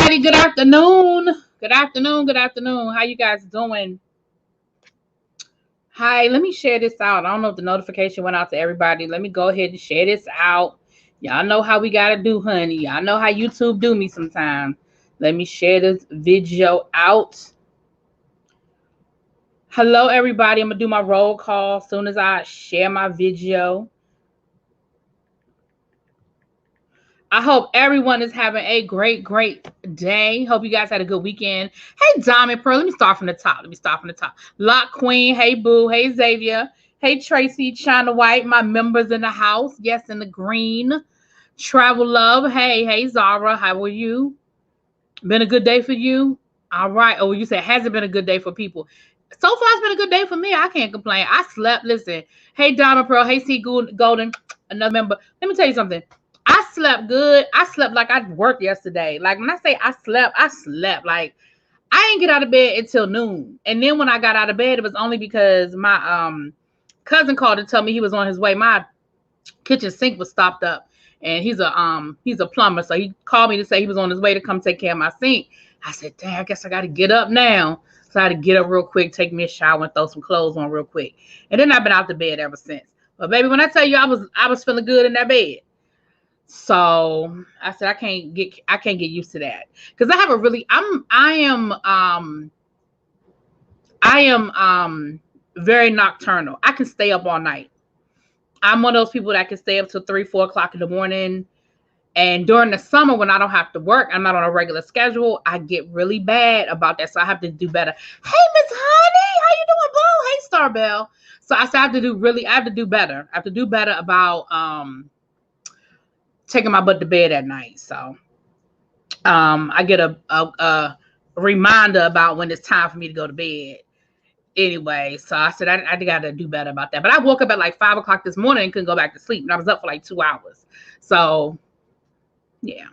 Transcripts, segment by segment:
everybody. Good afternoon. Good afternoon. Good afternoon. How you guys doing? Hi, let me share this out. I don't know if the notification went out to everybody. Let me go ahead and share this out. Y'all know how we gotta do, honey. Y'all know how YouTube do me sometimes. Let me share this video out. Hello, everybody. I'm gonna do my roll call as soon as I share my video. I hope everyone is having a great day. Hope you guys had a good weekend. Hey, Diamond Pearl. Let me start from the top. Lock Queen. Hey, Boo. Hey, Xavier. Hey, Tracy. China White. My members in the house. Yes, in the green. Travel Love. Hey, Zara. How are you? Been a good day for you? All right. Oh, you said, has it been a good day for people? So far, it's been a good day for me. I can't complain. I slept. Listen. Hey, Diamond Pearl. Hey, C. Golden. Another member. Let me tell you something. I slept good. I slept like I worked yesterday. Like when I say I slept. Like I didn't get out of bed until noon. And then when I got out of bed, it was only because my cousin called to tell me he was on his way. My kitchen sink was stopped up. And he's a plumber. So he called me to say he was on his way to come take care of my sink. I said, dang, I guess I got to get up now. So I had to get up real quick, take me a shower, and throw some clothes on real quick. And then I've been out the bed ever since. But baby, when I tell you I was feeling good in that bed. So I said I can't get used to that because I have a really I am very nocturnal. I can stay up all night. I'm one of those people that can stay up till 3-4 o'clock in the morning. And during the summer when I don't have to work, I'm not on a regular schedule, I get really bad about that. So I have to do better. Hey, Miss Honey, how you doing, boo? Hey, Starbell. So I said I have to do better. I have to do better about taking my butt to bed at night. So I get a reminder about when it's time for me to go to bed. Anyway, so I said I got to do better about that. But I woke up at like 5 o'clock this morning and couldn't go back to sleep. And I was up for like 2 hours. So, yeah.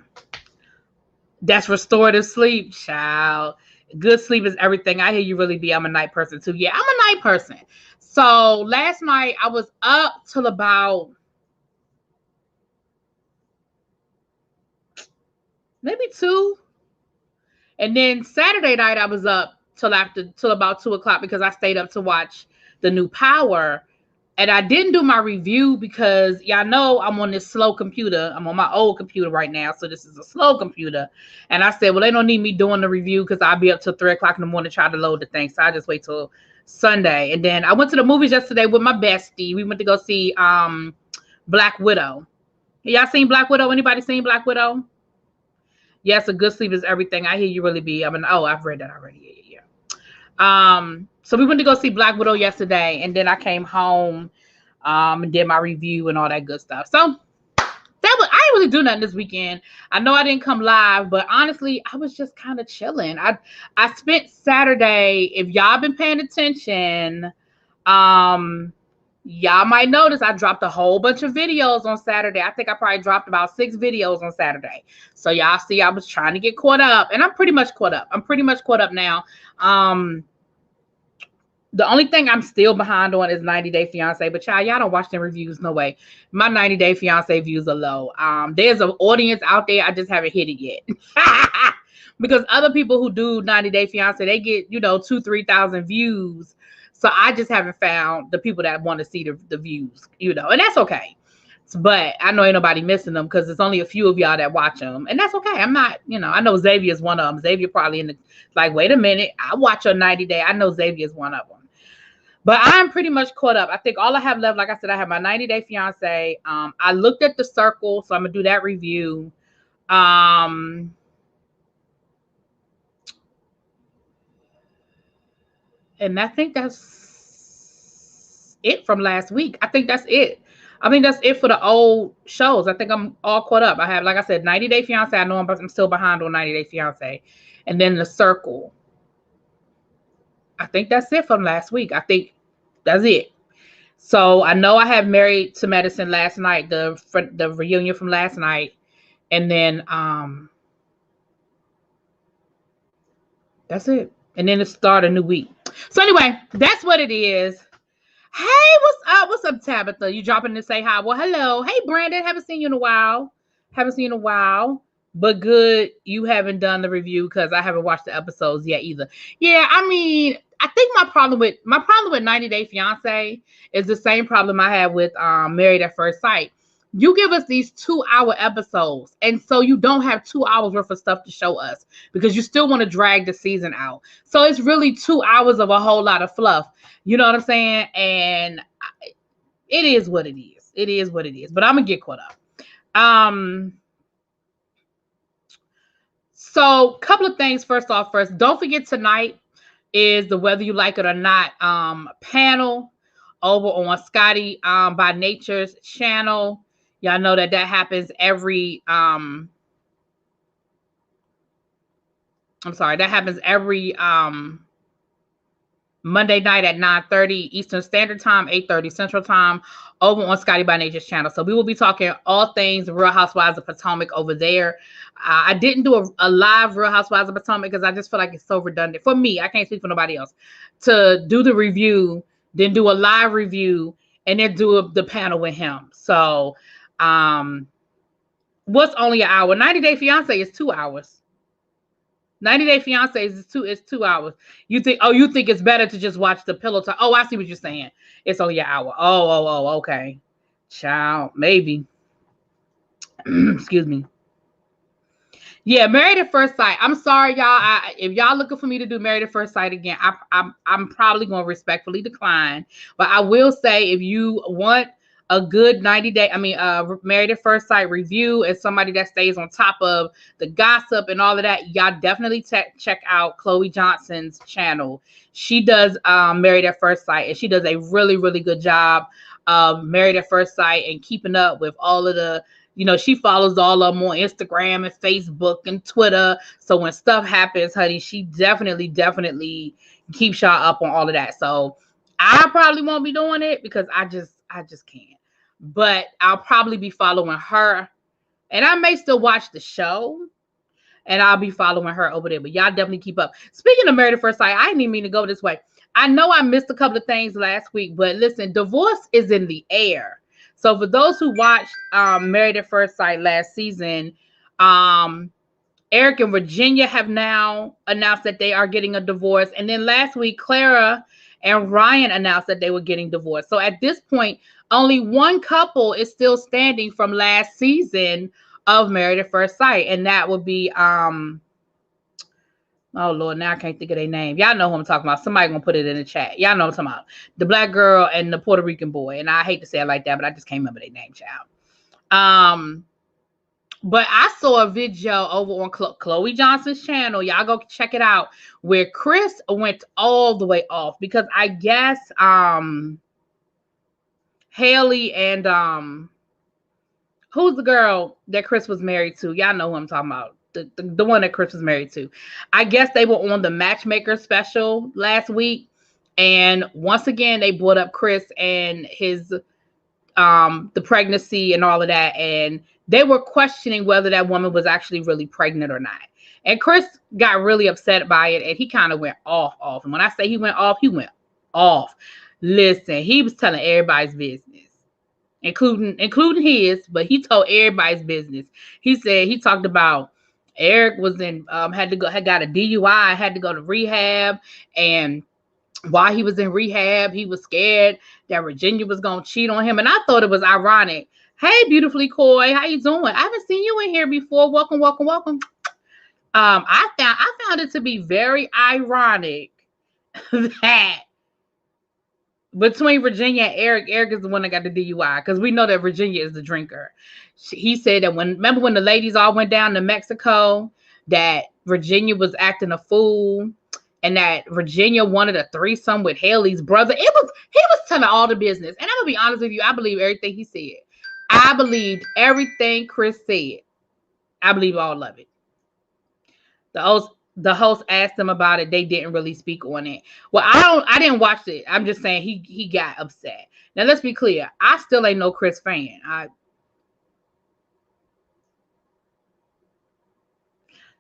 That's restorative sleep, child. Good sleep is everything. I hear you really be. I'm a night person too. Yeah, I'm a night person. So last night I was up till about maybe 2. And then Saturday night I was up till about 2 o'clock because I stayed up to watch the new Power. And I didn't do my review because y'all know I'm on this slow computer. I'm on my old computer right now. So this is a slow computer. And I said, well, they don't need me doing the review because I'll be up till 3 o'clock in the morning trying to load the thing. So I just wait till Sunday. And then I went to the movies yesterday with my bestie. We went to go see Black Widow. Y'all seen Black Widow? Anybody seen Black Widow? Yes, a good sleep is everything. I hear you really be. I've read that already. Yeah. So we went to go see Black Widow yesterday, and then I came home and did my review and all that good stuff. So I didn't really do nothing this weekend. I know I didn't come live, but honestly, I was just kind of chilling. I spent Saturday, if y'all been paying attention, y'all might notice I dropped a whole bunch of videos on Saturday. I think I probably dropped about 6 videos on Saturday. So y'all see I was trying to get caught up, and I'm pretty much caught up. I'm pretty much caught up now. The only thing I'm still behind on is 90 Day Fiance, but y'all don't watch them reviews. No way. My 90 Day Fiance views are low. There's an audience out there. I just haven't hit it yet. Because other people who do 90 Day Fiance, they get, 2,000-3,000 views. So I just haven't found the people that want to see the views, and that's okay. But I know ain't nobody missing them because it's only a few of y'all that watch them. And that's okay. I'm not, I know Xavier's one of them. Xavier probably in the, like, wait a minute. I watch your 90 Day. I know Xavier's one of them. But I'm pretty much caught up. I think all I have left, like I said, I have my 90 Day Fiance. I looked at The Circle, so I'm going to do that review. And I think that's it from last week. I think that's it. I mean, that's it for the old shows. I think I'm all caught up. I have, like I said, 90 Day Fiance. I know I'm still behind on 90 Day Fiance. And then The Circle. I think that's it from last week. I think that's it. So I know I have Married to Medicine last night, the reunion from last night. And then that's it. And then it start a new week. So anyway, that's what it is. Hey, what's up? What's up, Tabitha? You dropping to say hi? Well, hello. Hey, Brandon. Haven't seen you in a while. but good you haven't done the review because I haven't watched the episodes yet either. Yeah, I mean, I think my problem with 90 Day Fiance is the same problem I had with Married at First Sight. You give us these 2-hour episodes, and so you don't have 2 hours worth of stuff to show us because you still want to drag the season out. So it's really 2 hours of a whole lot of fluff. You know what I'm saying? And it is what it is. It is what it is. But I'm gonna get caught up. So a couple of things. First, don't forget tonight is the Whether You Like It or Not panel over on Scotty by Nature's channel. Y'all know that happens every that happens every Monday night at 9:30 Eastern Standard Time, 8:30 Central Time, over on Scotty by Nature's channel. So we will be talking all things Real Housewives of Potomac over there. I didn't do a live Real Housewives of Potomac because I just feel like it's so redundant. For me, I can't speak for nobody else. To do the review, then do a live review, and then do the panel with him. So what's only an hour? 90 Day Fiance is 2 hours. 90 Day Fiance is 2 hours. You think it's better to just watch the pillow talk? Oh, I see what you're saying. It's only an hour. Oh, okay. Child, maybe. Excuse me. Yeah, Married at First Sight. I'm sorry, y'all. If y'all looking for me to do Married at First Sight again, I'm probably going to respectfully decline. But I will say, if you want a good 90 day, Married at First Sight review as somebody that stays on top of the gossip and all of that, y'all definitely check out Chloe Johnson's channel. She does Married at First Sight, and she does a really, really good job of Married at First Sight and keeping up with all of the, she follows all of them on Instagram and Facebook and Twitter. So when stuff happens, honey, she definitely keeps y'all up on all of that. So I probably won't be doing it because I just can't. But I'll probably be following her, and I may still watch the show, and I'll be following her over there. But y'all definitely keep up. Speaking of Married at First Sight, I didn't even mean to go this way. I know I missed a couple of things last week, but listen, divorce is in the air. So for those who watched Married at First Sight last season, Eric and Virginia have now announced that they are getting a divorce. And then last week, Clara and Ryan announced that they were getting divorced. So at this point, only one couple is still standing from last season of Married at First Sight. And that would be, oh Lord, now I can't think of their name. Y'all know who I'm talking about. Somebody gonna put it in the chat. Y'all know what I'm talking about. The black girl and the Puerto Rican boy. And I hate to say it like that, but I just can't remember their name, child. But I saw a video over on Chloe Johnson's channel. Y'all go check it out, where Chris went all the way off because I guess Haley and who's the girl that Chris was married to? Y'all know who I'm talking about. The one that Chris was married to. I guess they were on the Matchmaker special last week. And once again, they brought up Chris and his the pregnancy and all of that. And they were questioning whether that woman was actually really pregnant or not. And Chris got really upset by it, and he kind of went off. And when I say he went off, he went off. Listen, he was telling everybody's business, including his, but he told everybody's business. He talked about Eric was had got a DUI, had to go to rehab, and while he was in rehab, he was scared that Virginia was gonna cheat on him. And I thought it was ironic. Hey, beautifully coy, how you doing? I haven't seen you in here before. Welcome. I found it to be very ironic that between Virginia and Eric is the one that got the DUI, because we know that Virginia is the drinker. He said that remember when the ladies all went down to Mexico, that Virginia was acting a fool, and that Virginia wanted a threesome with Haley's brother. He was telling all the business. And I'm gonna be honest with you, I believe everything he said. I believed everything Chris said. I believe all of it. The host asked them about it. They didn't really speak on it. Well, I didn't watch it. I'm just saying he got upset. Now let's be clear. I still ain't no Chris fan.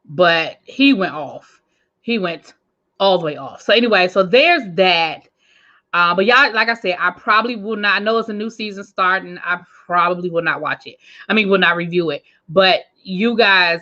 But he went off. He went all the way off. So anyway, so there's that. But y'all, like I said, I probably will not. I know it's a new season starting. I probably will not watch it. Will not review it. But you guys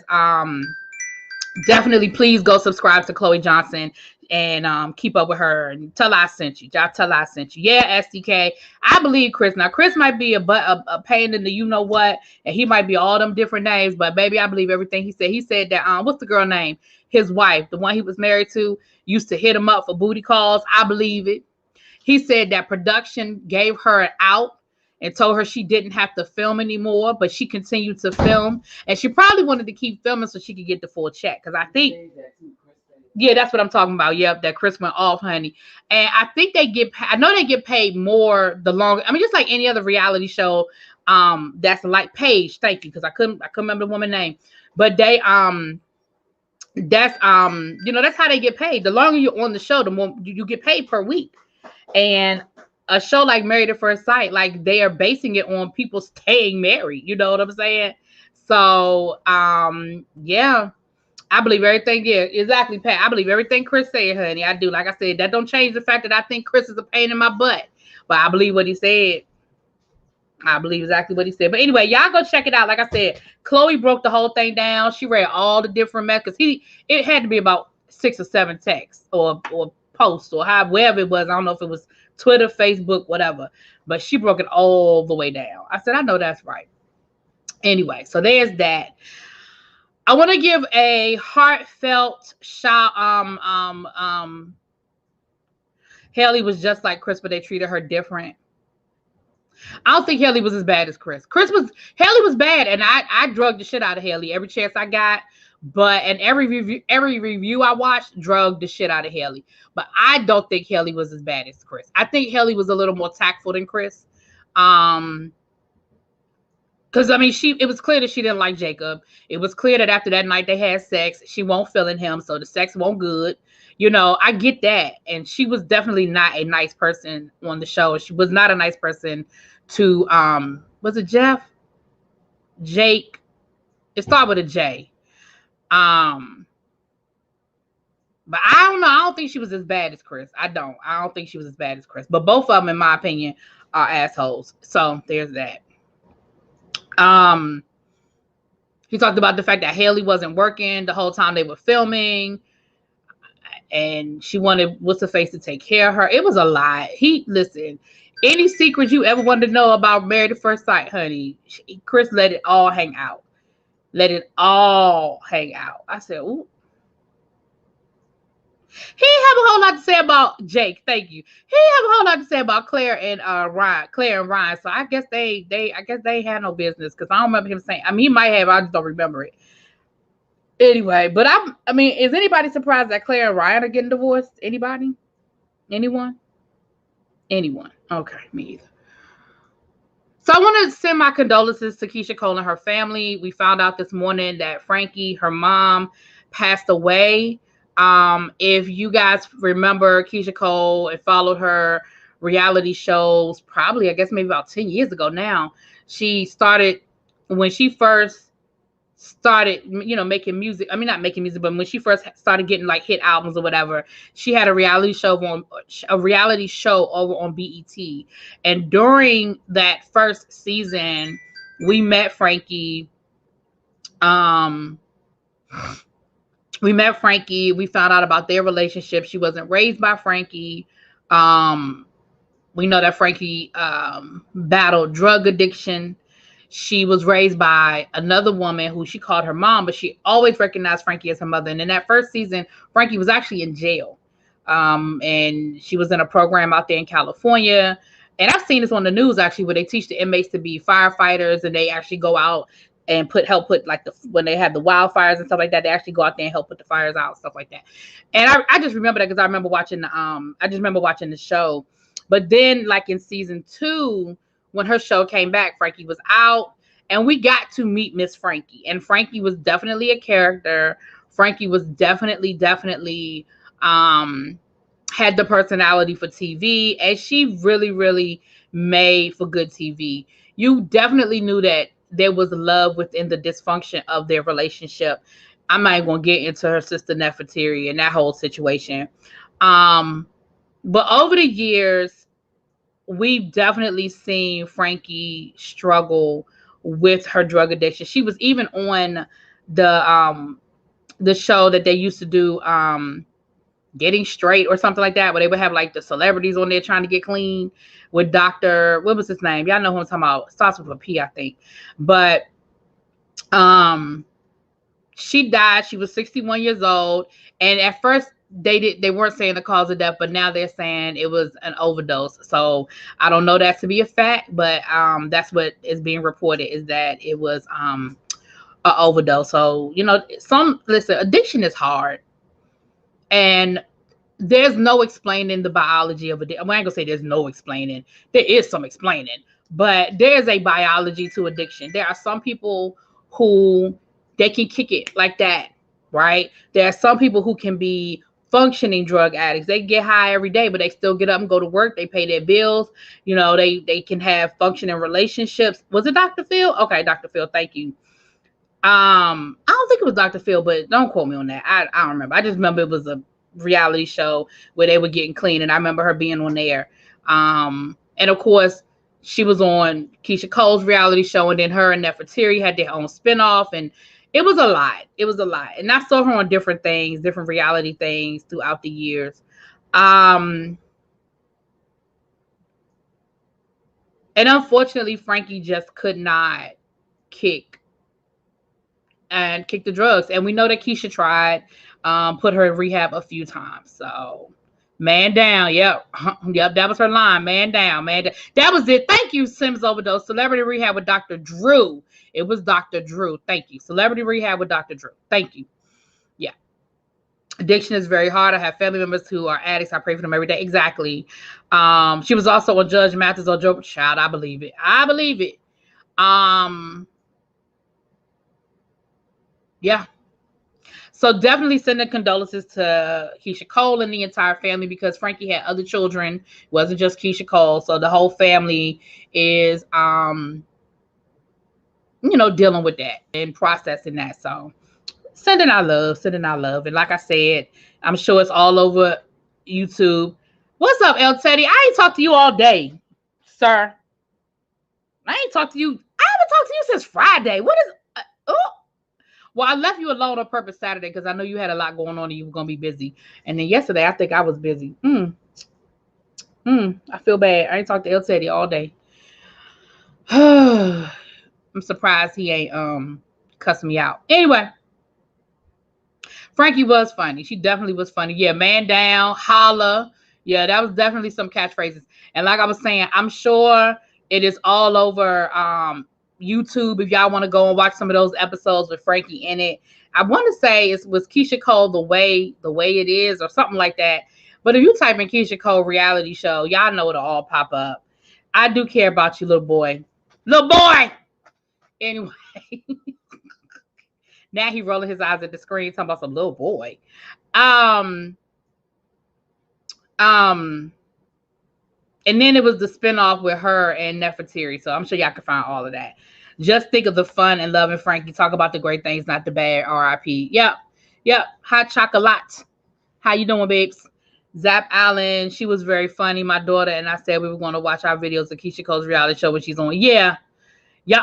definitely please go subscribe to Chloe Johnson and keep up with her and tell I sent you. Y'all tell I sent you. Yeah, SDK. I believe Chris. Now Chris might be a pain in the you know what, and he might be all them different names, but baby, I believe everything he said. He said that what's the girl name? His wife, the one he was married to, used to hit him up for booty calls. I believe it. He said that production gave her an out and told her she didn't have to film anymore, but she continued to film, and she probably wanted to keep filming so she could get the full check. Because I think, yeah, that's what I'm talking about. Yep, that Chris went off, honey. And I think they get, I know they get paid more the longer. I mean, just like any other reality show, that's like Paige. Thank you, because I couldn't remember the woman's name, but they that's you know, that's how they get paid. The longer you're on the show, the more you get paid per week. And a show like Married at First Sight, like they are basing it on people staying married. You know what I'm saying? So, yeah, I believe everything. Yeah, exactly, Pat. I believe everything Chris said, honey. I do. Like I said, that don't change the fact that I think Chris is a pain in my butt. But I believe what he said. I believe exactly what he said. But anyway, y'all go check it out. Like I said, Chloe broke the whole thing down. She read all the different methods. It had to be about 6 or 7 texts or posts or wherever it was. I don't know if it was Twitter, Facebook, whatever. But she broke it all the way down. I said, I know that's right. Anyway, so there's that. I want to give a heartfelt shout. Haley was just like Chris, but they treated her different. I don't think Haley was as bad as Chris. Haley was bad, and I drugged the shit out of Haley every chance I got. But and every review I watched drugged the shit out of Haley. But I don't think Haley was as bad as Chris. I think Haley was a little more tactful than Chris. Because I mean, it was clear that she didn't like Jacob. It was clear that after that night they had sex, she won't feeling him, so the sex won't good. You know, I get that. And she was definitely not a nice person on the show. She was not a nice person to was it Jeff? Jake? It started with a J. But I don't know. I don't think she was as bad as Chris. I don't think she was as bad as Chris. But both of them, in my opinion, are assholes. So there's that. He talked about the fact that Haley wasn't working the whole time they were filming, and she wanted what's her face to take care of her. It was a lot. Listen, any secrets you ever wanted to know about Married at First Sight, honey, Chris let it all hang out. Let it all hang out. I said, ooh. He didn't have a whole lot to say about Jake. Thank you. He didn't have a whole lot to say about Claire and Ryan. So I guess they had no business, because I don't remember him saying. I mean, he might have. I just don't remember it. Anyway, but I mean, is anybody surprised that Claire and Ryan are getting divorced? Anybody? Anyone? Okay, me either. So I want to send my condolences to Keisha Cole and her family. We found out this morning that Frankie, her mom, passed away. If you guys remember Keisha Cole and followed her reality shows, probably, I guess maybe about 10 years ago now, she started, when she first started, you know, making music. I mean, not making music, but when she first started getting like hit albums or whatever, she had a reality show over on BET. And during that first season, we met Frankie. We found out about their relationship. She wasn't raised by Frankie. We know that Frankie battled drug addiction. She was raised by another woman who she called her mom, but she always recognized Frankie as her mother. And in that first season, Frankie was actually in jail. And she was in a program out there in California. And I've seen this on the news, actually, where they teach the inmates to be firefighters, and they actually go out and help put like when they have the wildfires and stuff like that, they actually go out there and help put the fires out, stuff like that. And I just remember that because I remember watching the show. But then, like in season 2, when her show came back, Frankie was out, and we got to meet Miss Frankie. And Frankie was definitely a character. Frankie was definitely had the personality for TV, and she really, really made for good TV. You definitely knew that there was love within the dysfunction of their relationship. I'm not even gonna get into her sister Nefertiti and that whole situation. But over the years, we've definitely seen Frankie struggle with her drug addiction. She was even on the show that they used to do, Getting Straight or something like that, where they would have like the celebrities on there trying to get clean with Dr. What was his name? Y'all know who I'm talking about. Starts with a P, I think. But she died. She was 61 years old. And at first they weren't saying the cause of death, but now they're saying it was an overdose. So I don't know that to be a fact, but that's what is being reported, is that it was an overdose. So, listen, addiction is hard. And there's no explaining the biology of addiction. I ain't gonna say there's no explaining. There is some explaining, but there's a biology to addiction. There are some people who they can kick it like that, right? There are some people who can be functioning drug addicts. They get high every day, but they still get up and go to work. They pay their bills. They can have functioning relationships. Was it Dr. Phil? Okay, Dr. Phil, thank you. I don't think it was Dr. Phil, but don't quote me on that. I don't remember. I just remember it was a reality show where they were getting clean, and I remember her being on there. And of course, she was on Keisha Cole's reality show, and then her and Nefertiti had their own spinoff, and it was a lot. It was a lot. And I saw her on different things, different reality things throughout the years. And unfortunately, Frankie just could not kick the drugs. And we know that Keisha tried, put her in rehab a few times. So, man down. Yep. That was her line. Man down. That was it. Thank you, Sims Overdose. Celebrity Rehab with Dr. Drew. It was Dr. Drew. Thank you. Celebrity Rehab with Dr. Drew. Thank you. Yeah. Addiction is very hard. I have family members who are addicts. I pray for them every day. Exactly. She was also on Judge Mathis or Joe Child. I believe it. Yeah. So definitely sending condolences to Keisha Cole and the entire family, because Frankie had other children. It wasn't just Keisha Cole. So the whole family is, dealing with that and processing that. So sending our love. And like I said, I'm sure it's all over YouTube. What's up, El Teddy? I ain't talked to you all day, sir. I ain't talked to you. I haven't talked to you since Friday. What is... Well, I left you alone on purpose Saturday because I know you had a lot going on and you were going to be busy. And then yesterday, I think I was busy. I feel bad. I ain't talked to El Teddy all day. I'm surprised he ain't cussing me out. Anyway, Frankie was funny. She definitely was funny. Yeah, man down, holla. Yeah, that was definitely some catchphrases. And like I was saying, I'm sure it is all over YouTube if y'all want to go and watch some of those episodes with Frankie in it. I want to say it was Keisha Cole the way it is or something like that. But if you type in Keisha Cole reality show, y'all know it'll all pop up. I do care about you, little boy. Anyway, now he rolling his eyes at the screen talking about some little boy. And then it was the spinoff with her and Nefertiti. So I'm sure y'all can find all of that. Just think of the fun and loving Frankie. Talk about the great things, not the bad. R.I.P. Yep. Hot chocolate. How you doing, babes? Zap Allen. She was very funny. My daughter and I said we were going to watch our videos of Keisha Cole's reality show when she's on. Yeah.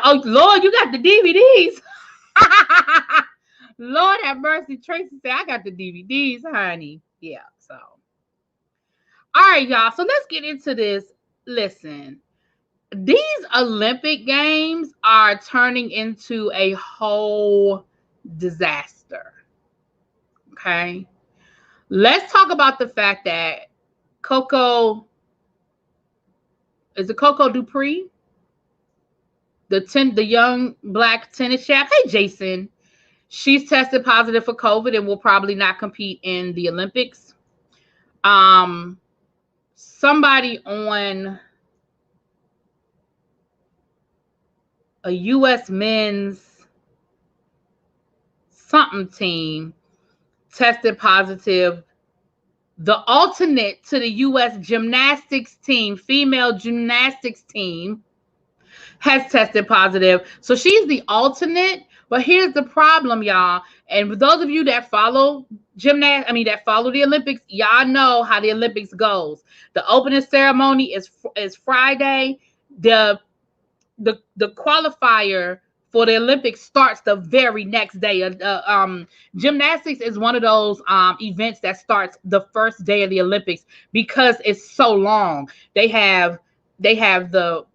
Oh, Lord, you got the DVDs. Lord have mercy. Tracy said, I got the DVDs, honey. Yeah, so. All right, y'all. So let's get into this. Listen, these Olympic Games are turning into a whole disaster. Okay. Let's talk about the fact that Coco Dupree, the young black tennis champ. Hey, Jason. She's tested positive for COVID and will probably not compete in the Olympics. Somebody on a U.S. men's something team tested positive. The alternate to the U.S. gymnastics team, female gymnastics team, has tested positive. So she's the alternate. But here's the problem, y'all. And for those of you that follow that follow the Olympics, y'all know how the Olympics goes. The opening ceremony is Friday. The the qualifier for the Olympics starts the very next day. Gymnastics is one of those events that starts the first day of the Olympics because it's so long. They have the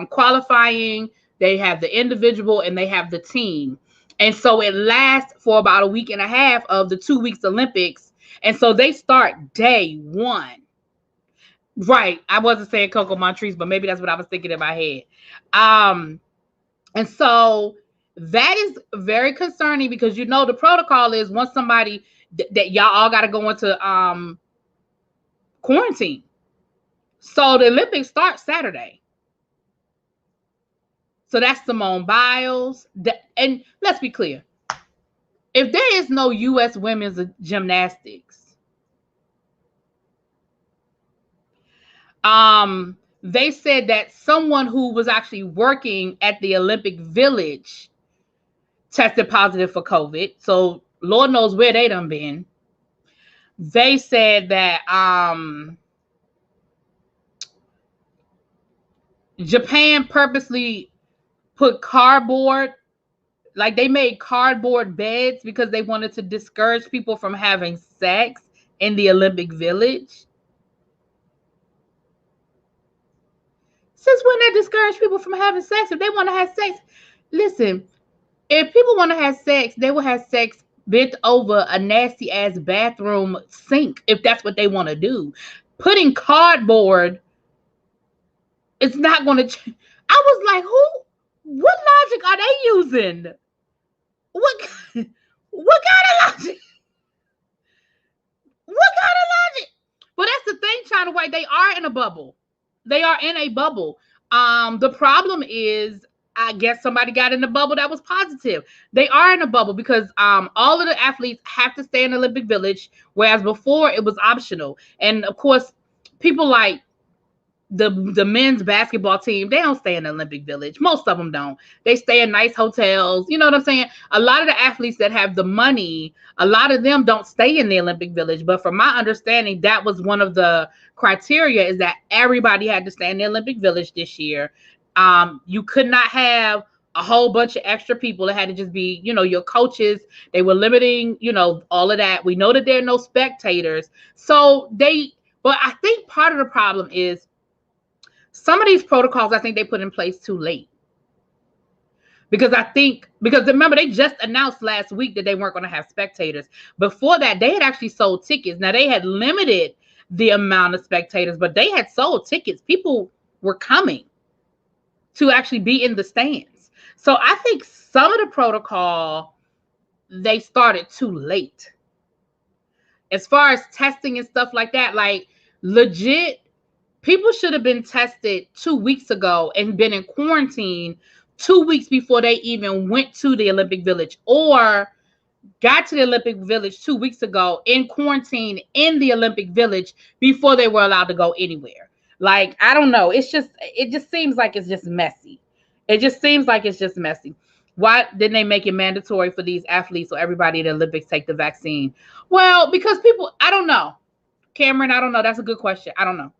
qualifying, they have the individual, and they have the team. And so it lasts for about a week and a half of the 2 weeks Olympics. And so they start day one. Right. I wasn't saying Coco Montrese, but maybe that's what I was thinking in my head. And so that is very concerning because the protocol is once somebody that y'all all got to go into quarantine. So the Olympics start Saturday. So that's Simone Biles. And let's be clear. If there is no U.S. women's gymnastics, they said that someone who was actually working at the Olympic Village tested positive for COVID. So Lord knows where they done been. They said that Japan purposely put cardboard, like they made cardboard beds because they wanted to discourage people from having sex in the Olympic Village. Since when they discourage people from having sex? If they want to have sex, listen, if people want to have sex, they will have sex bent over a nasty ass bathroom sink if that's what they want to do. Putting cardboard, it's not going to I was like, what logic are they using? What kind of logic? What kind of logic? But that's the thing, China White, they are in a bubble. They are in a bubble. The problem is, I guess somebody got in the bubble that was positive. They are in a bubble because all of the athletes have to stay in the Olympic Village, whereas before it was optional. And of course, people like the men's basketball team, they don't stay in the Olympic Village. Most of them don't. They stay in nice hotels. You know what I'm saying? A lot of the athletes that have the money, a lot of them don't stay in the Olympic Village. But from my understanding, that was one of the criteria, is that everybody had to stay in the Olympic Village this year. You could not have a whole bunch of extra people. It had to just be, your coaches. They were limiting, all of that. We know that there are no spectators. But I think part of the problem is some of these protocols, I think they put in place too late. Because remember, they just announced last week that they weren't going to have spectators. Before that, they had actually sold tickets. Now, they had limited the amount of spectators, but they had sold tickets. People were coming to actually be in the stands. So I think some of the protocol, they started too late. As far as testing and stuff like that, like legit, people should have been tested 2 weeks ago and been in quarantine 2 weeks before they even went to the Olympic Village, or got to the Olympic Village 2 weeks ago in quarantine in the Olympic Village before they were allowed to go anywhere. Like, I don't know. It just seems like it's just messy. It just seems like it's just messy. Why didn't they make it mandatory for these athletes so everybody at the Olympics take the vaccine? Well, because I don't know. Cameron, I don't know. That's a good question. I don't know.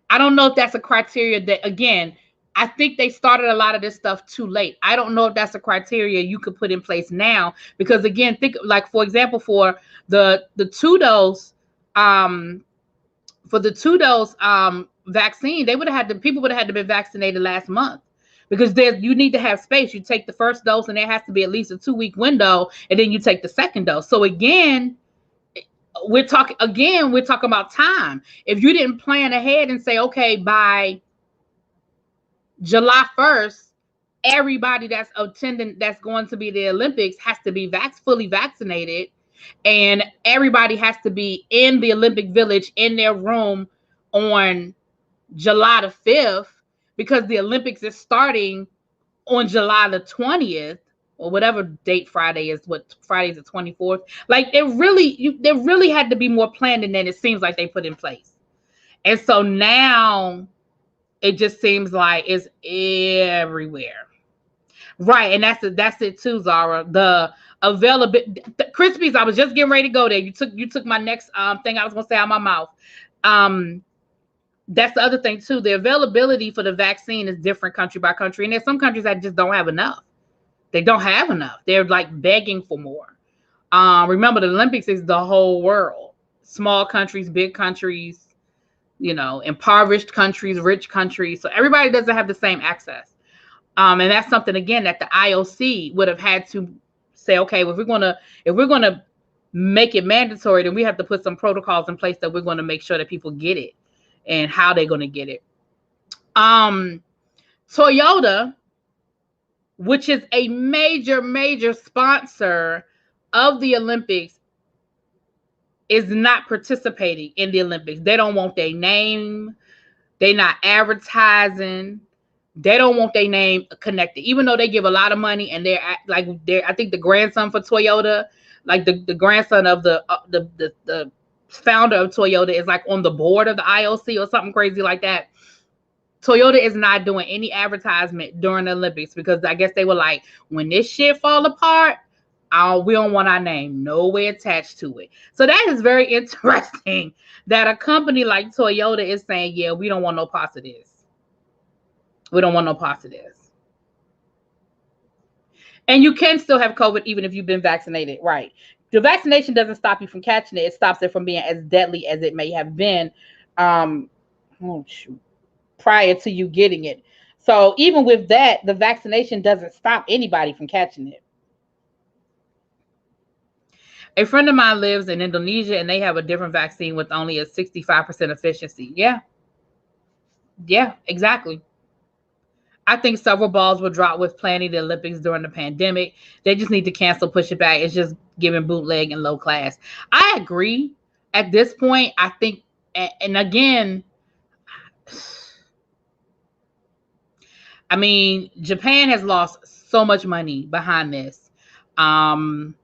I don't know if that's a criteria that, again, I think they started a lot of this stuff too late. I don't know if that's a criteria you could put in place now, because again, think like, for example, for the 2-dose, vaccine, people would have had to be vaccinated last month, because you need to have space. You take the first dose and there has to be at least a 2-week window, and then you take the second dose. So again, we're talking about time. If you didn't plan ahead and say, okay, by July 1st, everybody that's attending, that's going to be the Olympics, has to be fully vaccinated, and everybody has to be in the Olympic Village in their room on July the 5th, because the Olympics is starting on July the 20th, or whatever date Friday is. What Friday is the 24th. Like, there really had to be more planned than it seems like they put in place. And so now it just seems like it's everywhere. Right. And that's it too, Zara. The availability, Krispies, I was just getting ready to go there. You took my next thing I was gonna say out of my mouth. That's the other thing too. The availability for the vaccine is different country by country, and there's some countries that just don't have enough. They don't have enough. They're like begging for more. Remember, the Olympics is the whole world. Small countries, big countries, impoverished countries, rich countries. So everybody doesn't have the same access. And that's something, again, that the IOC would have had to say, okay, well, if we're gonna make it mandatory, then we have to put some protocols in place that we're going to make sure that people get it and how they're going to get it. Toyota, which is a major sponsor of the Olympics, is not participating in the Olympics. They don't want their name. They're not advertising. They don't want their name connected, even though they give a lot of money. And I think the grandson for Toyota, like the grandson of the founder of Toyota, is like on the board of the IOC or something crazy like that. Toyota is not doing any advertisement during the Olympics because I guess they were like, when this shit fall apart, we don't want our name nowhere attached to it. So that is very interesting that a company like Toyota is saying, yeah, we don't want no parts of this. We don't want no parts of this. And you can still have COVID even if you've been vaccinated, right? The vaccination doesn't stop you from catching it. It stops it from being as deadly as it may have been prior to you getting it. So even with that, the vaccination doesn't stop anybody from catching it. A friend of mine lives in Indonesia, and they have a different vaccine with only a 65% efficiency. Yeah, exactly. I think several balls were dropped with planning the Olympics during the pandemic. They just need to cancel, push it back. It's just giving bootleg and low class. I agree. At this point, I think, and again, I mean, Japan has lost so much money behind this. And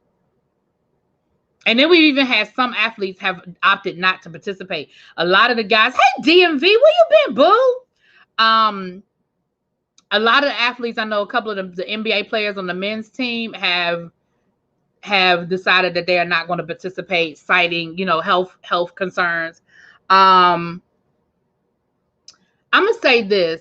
then we even had some athletes have opted not to participate. A lot of the guys, hey, DMV, where you been, boo? A lot of the athletes, I know a couple of the NBA players on the men's team have decided that they are not going to participate, citing, health concerns. I'm going to say this.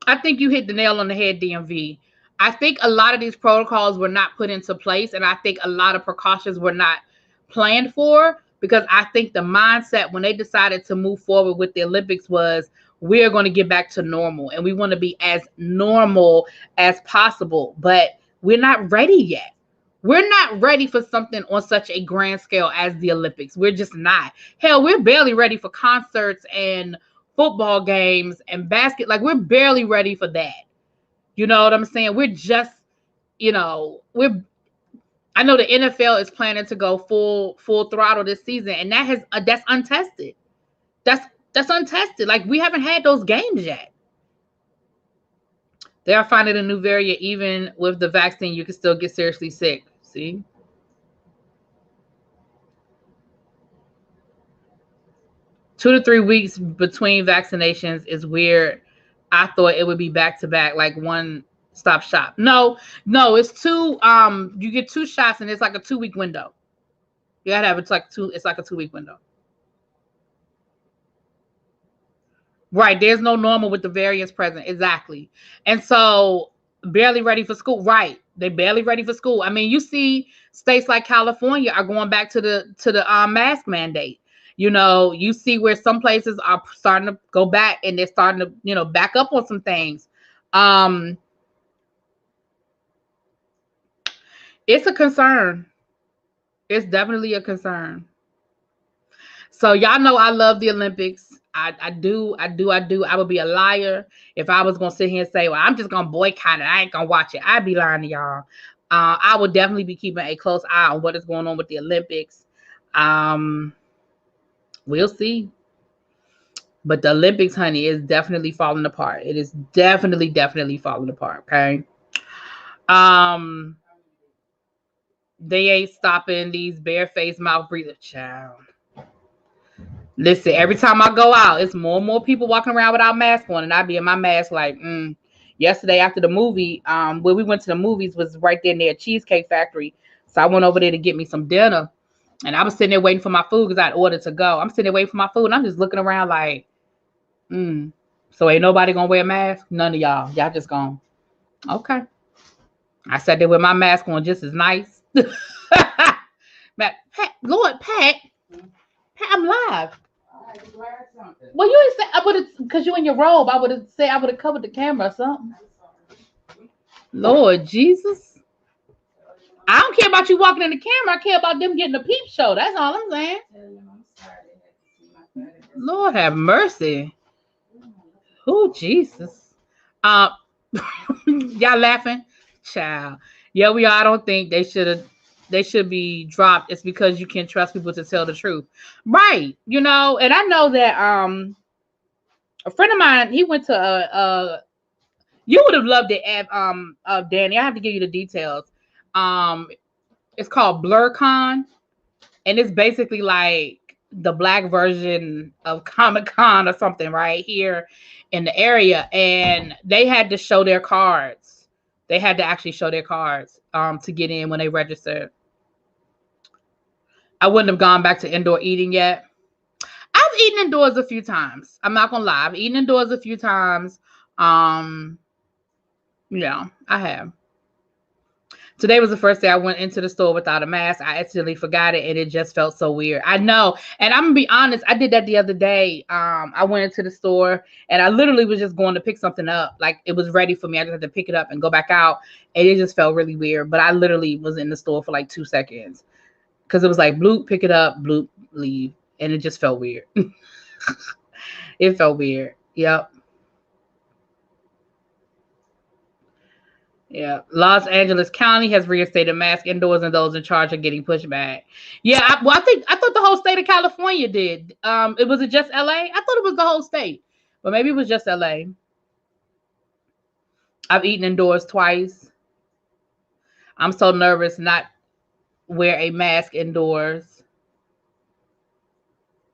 I think you hit the nail on the head, DMV. I think a lot of these protocols were not put into place, and I think a lot of precautions were not planned for, because I think the mindset when they decided to move forward with the Olympics was, we're going to get back to normal, and we want to be as normal as possible, but we're not ready yet. We're not ready for something on such a grand scale as the Olympics. We're just not. Hell, we're barely ready for concerts and football games and basket. Like, we're barely ready for that. You know what I'm saying? We're just, I know the NFL is planning to go full throttle this season, and that's untested. That's untested. Like, we haven't had those games yet. They are finding a new variant. Even with the vaccine, you can still get seriously sick. See? Two to 3 weeks between vaccinations is weird. I thought it would be back to back, like one stop shop. No, it's two. You get 2 shots, and it's like a 2-week window. You gotta have it's like a 2-week window. Right. There's no normal with the variants present. Exactly. And so barely ready for school. Right. They're barely ready for school. I mean, you see states like California are going back to the mask mandate. You see where some places are starting to go back, and they're starting to, back up on some things. It's a concern. It's definitely a concern. So y'all know I love the Olympics. I do. I would be a liar if I was going to sit here and say, well, I'm just going to boycott it. I ain't going to watch it. I'd be lying to y'all. I would definitely be keeping a close eye on what is going on with the Olympics. We'll see. But the Olympics, honey, is definitely falling apart. It is definitely falling apart, okay? They ain't stopping these barefaced mouth breathers, child. Listen, every time I go out, it's more and more people walking around without masks on, and I be in my mask like, Yesterday after the movie, where we went to the movies was right there near Cheesecake Factory. So I went over there to get me some dinner. And I was sitting there waiting for my food because I'd ordered to go. I'm sitting there waiting for my food, and I'm just looking around like, so ain't nobody gonna wear a mask? None of y'all. Y'all just gone. Okay. I sat there with my mask on just as nice. Pat, Lord, Pat, I'm live. Well, you ain't say I would have, because you in your robe. I would have said I would have covered the camera or something. Lord Jesus, I don't care about you walking in the camera. I care about them getting a peep show. That's all I'm saying. Lord have mercy. Oh Jesus. Y'all laughing, child? Yeah, we are. I don't think they should be dropped. It's because you can't trust people to tell the truth, right? You know, and I know that a friend of mine, he went to you would have loved it at Danny. I have to give you the details. It's called BlurCon, and it's basically like the black version of Comic-Con or something right here in the area. And they had to show their cards. They had to actually show their cards to get in when they registered. I wouldn't have gone back to indoor eating yet. I've eaten indoors a few times. I'm not gonna lie. I've eaten indoors a few times. Yeah, I have. Today was the first day I went into the store without a mask. I accidentally forgot it, and it just felt so weird. I know. And I'm going to be honest. I did that the other day. I went into the store, and I literally was just going to pick something up. Like, it was ready for me. I just had to pick it up and go back out, and it just felt really weird. But I literally was in the store for like 2 seconds because it was like, bloop, pick it up, bloop, leave. And it just felt weird. It felt weird. Yep. Yeah, Los Angeles County has reinstated masks indoors, and those in charge are getting pushed back. Yeah, I thought the whole state of California did. It was just LA. I thought it was the whole state, but maybe it was just LA. I've eaten indoors twice. I'm so nervous not wear a mask indoors.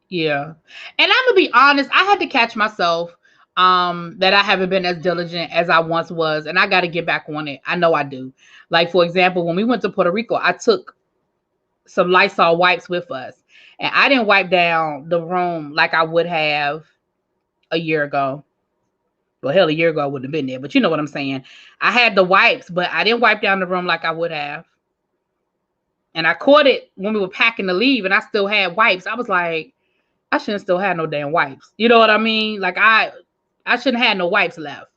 Yeah, and I'm gonna be honest. I had to catch myself. That I haven't been as diligent as I once was, and I got to get back on it. I know I do. Like, for example, when we went to Puerto Rico, I took some Lysol wipes with us, and I didn't wipe down the room like I would have a year ago. Well, hell, a year ago I wouldn't have been there, but you know what I'm saying. I had the wipes, but I didn't wipe down the room like I would have. And I caught it when we were packing to leave, and I still had wipes. I was like, I shouldn't still have no damn wipes. You know what I mean? Like, I shouldn't have no wipes left.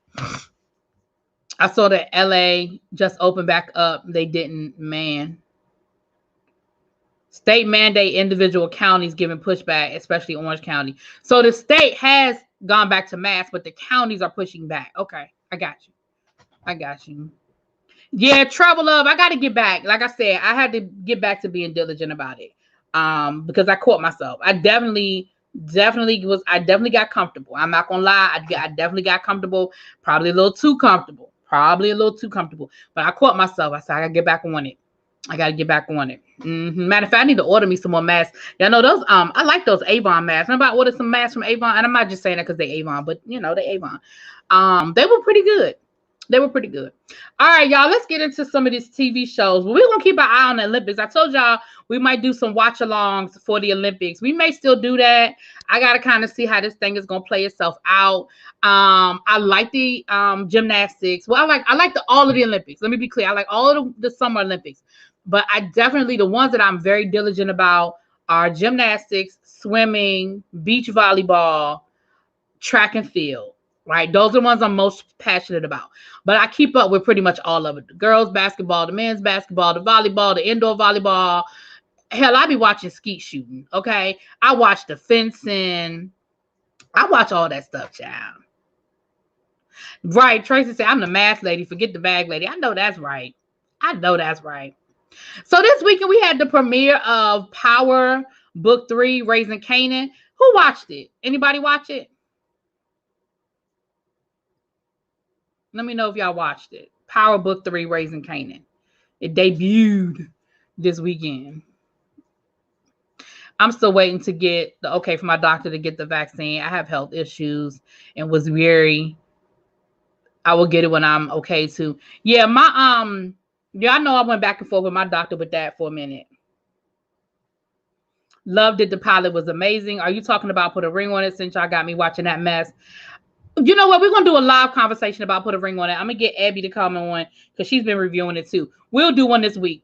I saw that LA just opened back up. They didn't, man. State mandate individual counties giving pushback, especially Orange County. So the state has gone back to masks, but the counties are pushing back. Okay, I got you. Yeah, travel love. I got to get back. Like I said, I had to get back to being diligent about it. Because I caught myself. I definitely got comfortable. I'm not gonna lie. I definitely got comfortable. Probably a little too comfortable. But I caught myself. I said, I gotta get back on it. Matter of fact, I need to order me some more masks. Y'all know those. I like those Avon masks. Remember, I ordered some masks from Avon, and I'm not just saying that because they Avon, but you know, they Avon. They were pretty good. All right, y'all, let's get into some of these TV shows. But we're going to keep an eye on the Olympics. I told y'all we might do some watch-alongs for the Olympics. We may still do that. I got to kind of see how this thing is going to play itself out. I like the gymnastics. Well, I like all of the Olympics. Let me be clear. I like all of the Summer Olympics. But I definitely, the ones that I'm very diligent about are gymnastics, swimming, beach volleyball, track and field. Right, those are the ones I'm most passionate about. But I keep up with pretty much all of it: the girls' basketball, the men's basketball, the volleyball, the indoor volleyball. Hell, I be watching skeet shooting. Okay, I watch the fencing. I watch all that stuff, child. Right, Tracy said I'm the math lady. Forget the bag lady. I know that's right. So this weekend we had the premiere of Power Book 3: Raising Canaan. Who watched it? Anybody watch it? Let me know if y'all watched it. Power Book 3, Raising Canaan. It debuted this weekend. I'm still waiting to get the okay for my doctor to get the vaccine. I have health issues and was weary. I will get it when I'm okay too. Yeah, my yeah, I know I went back and forth with my doctor with that for a minute. Loved it. The pilot was amazing. Are you talking about Put a Ring on It since y'all got me watching that mess? You know what? We're going to do a live conversation about Put a Ring on It. I'm going to get Abby to come on because she's been reviewing it too. We'll do one this week.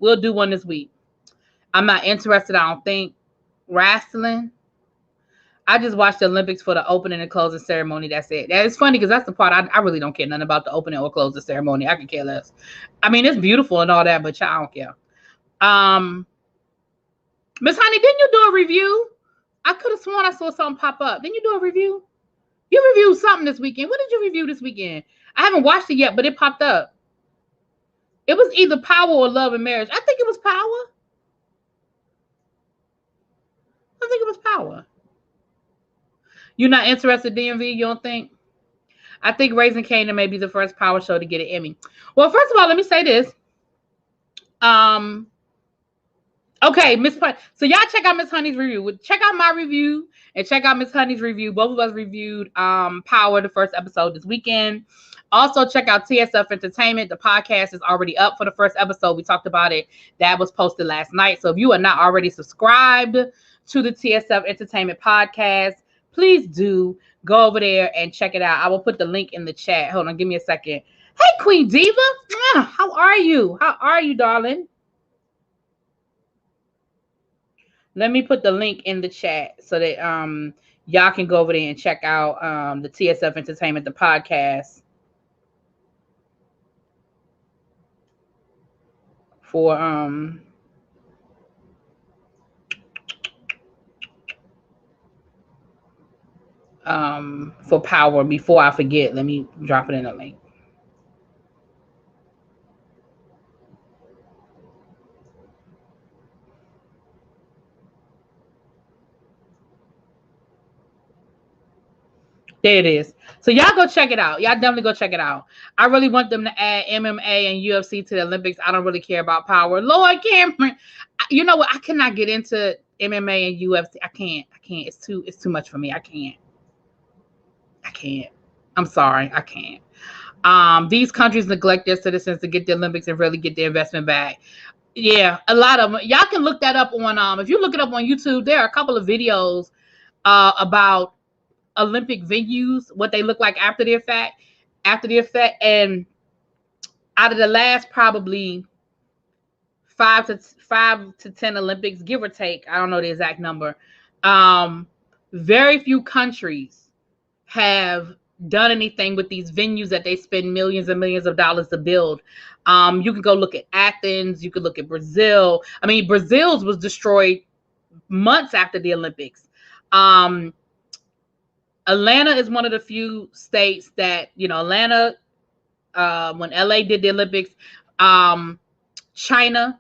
I'm not interested, I don't think. Wrestling. I just watched the Olympics for the opening and closing ceremony. That's it. That is funny because that's the part I really don't care nothing about the opening or closing ceremony. I could care less. I mean, it's beautiful and all that, but I don't care. Miss Honey, didn't you do a review? I could have sworn I saw something pop up. Didn't you do a review? You reviewed something this weekend. What did you review this weekend? I haven't watched it yet, but it popped up. It was either Power or Love and Marriage. I think it was Power. I think it was Power. You're not interested, DMV? You don't think? I think Raising Kanan may be the first Power show to get an Emmy. Well, first of all, let me say this. Okay, Miss Honey. So y'all check out Miss Honey's review. Check out my review and check out Miss Honey's review. Both of us reviewed Power, the first episode this weekend. Also, check out TSF Entertainment. The podcast is already up for the first episode. We talked about it. That was posted last night. So if you are not already subscribed to the TSF Entertainment podcast, please do go over there and check it out. I will put the link in the chat. Hold on, give me a second. Hey, Queen Diva. How are you? How are you, darling? Let me put the link in the chat so that y'all can go over there and check out the TSF Entertainment, the podcast for Power. Before I forget, let me drop it in the link. There it is. So y'all go check it out. Y'all definitely go check it out. I really want them to add MMA and UFC to the Olympics. I don't really care about Power. Lord Cameron, you know what? I cannot get into MMA and UFC. I can't. It's too much for me. I can't. I'm sorry. I can't. These countries neglect their citizens to get the Olympics and really get their investment back. Yeah, a lot of them. Y'all can look that up on if you look it up on YouTube, there are a couple of videos about Olympic venues, what they look like after the effect, and out of the last probably 5 to 10 Olympics, give or take, I don't know the exact number, very few countries have done anything with these venues that they spend millions and millions of dollars to build. You can go look at Athens, you could look at Brazil. I mean, Brazil's was destroyed months after the Olympics. Atlanta is one of the few states that, Atlanta, when LA did the Olympics, China,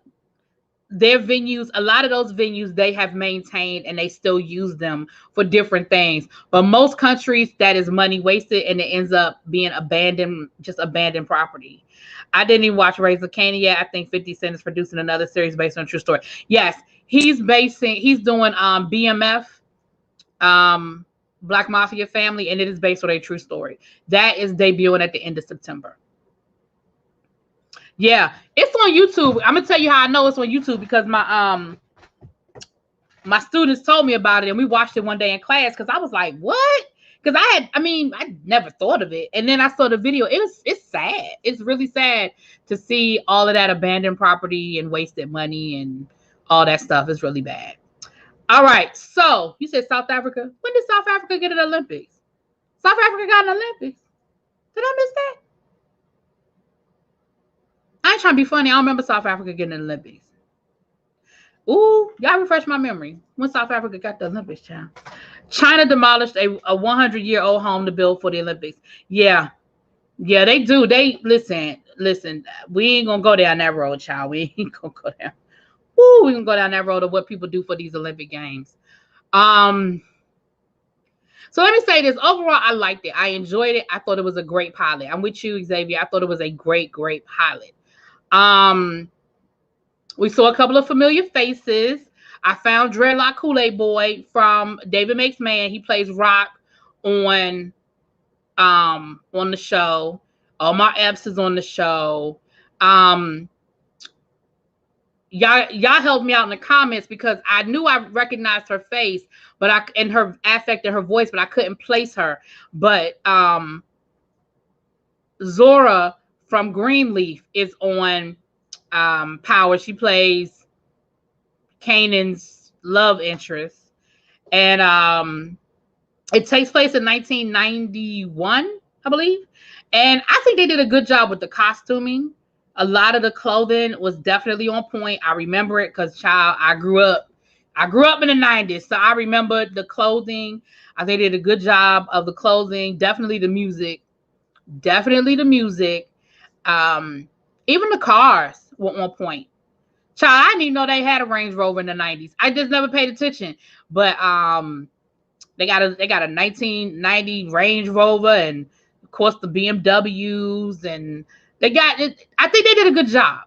their venues, a lot of those venues they have maintained and they still use them for different things. But most countries, that is money wasted and it ends up being abandoned property. I didn't even watch Raising Kanan yet. I think 50 Cent is producing another series based on a true story. Yes, he's doing BMF, Black Mafia Family, and it is based on a true story. That is debuting at the end of September. Yeah, it's on YouTube. I'm gonna tell you how I know it's on YouTube because my students told me about it and we watched it one day in class because I was like, what? Because I never thought of it. And then I saw the video. It's sad. It's really sad to see all of that abandoned property and wasted money and all that stuff. It's really bad. All right, so you said South Africa. When did South Africa get an Olympics? South Africa got an Olympics. Did I miss that? I ain't trying to be funny. I don't remember South Africa getting an Olympics. Ooh, y'all refresh my memory. When South Africa got the Olympics, child. China demolished a 100-year-old home to build for the Olympics. Yeah, they do. They listen. We ain't gonna go down that road, child. We ain't gonna go down. Ooh, we can go down that road of what people do for these Olympic Games. So let me say this. Overall, I liked it. I enjoyed it. I thought it was a great pilot. I'm with you, Xavier. I thought it was a great pilot. We saw a couple of familiar faces. I found Dreadlock Kool-Aid Boy from David Makes Man. He plays Rock on the show. Omar Epps is on the show. y'all helped me out in the comments because I knew I recognized her face, and her affect and her voice, but I couldn't place her. But Zora from Greenleaf is on Power. She plays Kanan's love interest, and it takes place in 1991, I believe. And I think they did a good job with the costuming. A lot of the clothing was definitely on point. I remember it because, child, I grew up in the 90s, so I remember the clothing. I think they did a good job of the clothing. Definitely the music. Even the cars were on point. Child, I didn't even know they had a Range Rover in the 90s. I just never paid attention. But they got a 1990 Range Rover, and of course the BMWs, and they got it. I think they did a good job.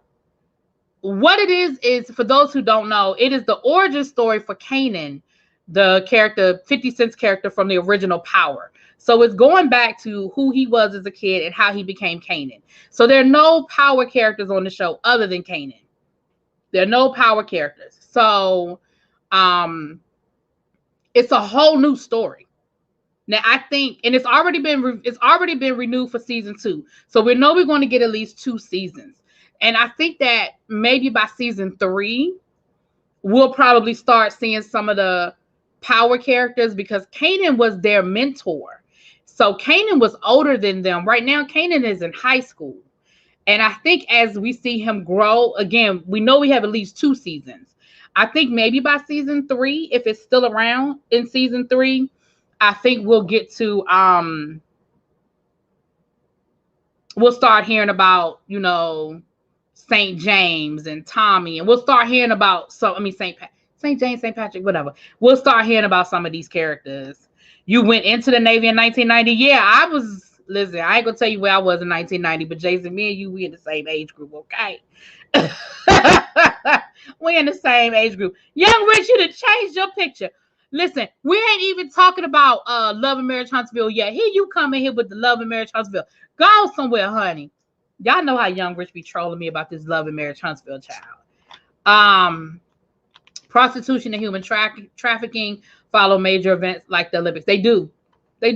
What it is for those who don't know, it is the origin story for Kanan, the character, 50 Cent's character from the original Power. So it's going back to who he was as a kid and how he became Kanan. So there are no Power characters on the show other than Kanan. There are no Power characters. So it's a whole new story. Now I think, and it's already been renewed for season 2. So we know we're going to get at least 2 seasons. And I think that maybe by season 3, we'll probably start seeing some of the Power characters, because Kanan was their mentor. So Kanan was older than them. Right now, Kanan is in high school. And I think as we see him grow, again, we know we have at least 2 seasons. I think maybe by season 3, if it's still around in season 3, I think we'll get to, we'll start hearing about, St. James and Tommy, and we'll start hearing about St. James, St. Patrick, whatever. We'll start hearing about some of these characters. You went into the Navy in 1990. Yeah, listen, I ain't gonna tell you where I was in 1990, but Jason, me and you, we in the same age group, okay? We in the same age group. Young Rich, you done changed your picture. Listen, we ain't even talking about Love and Marriage Huntsville yet. Here you come in here with the Love and Marriage Huntsville. Go somewhere, honey. Y'all know how Young Rich be trolling me about this Love and Marriage Huntsville child. Prostitution and human trafficking follow major events like the Olympics. They do. They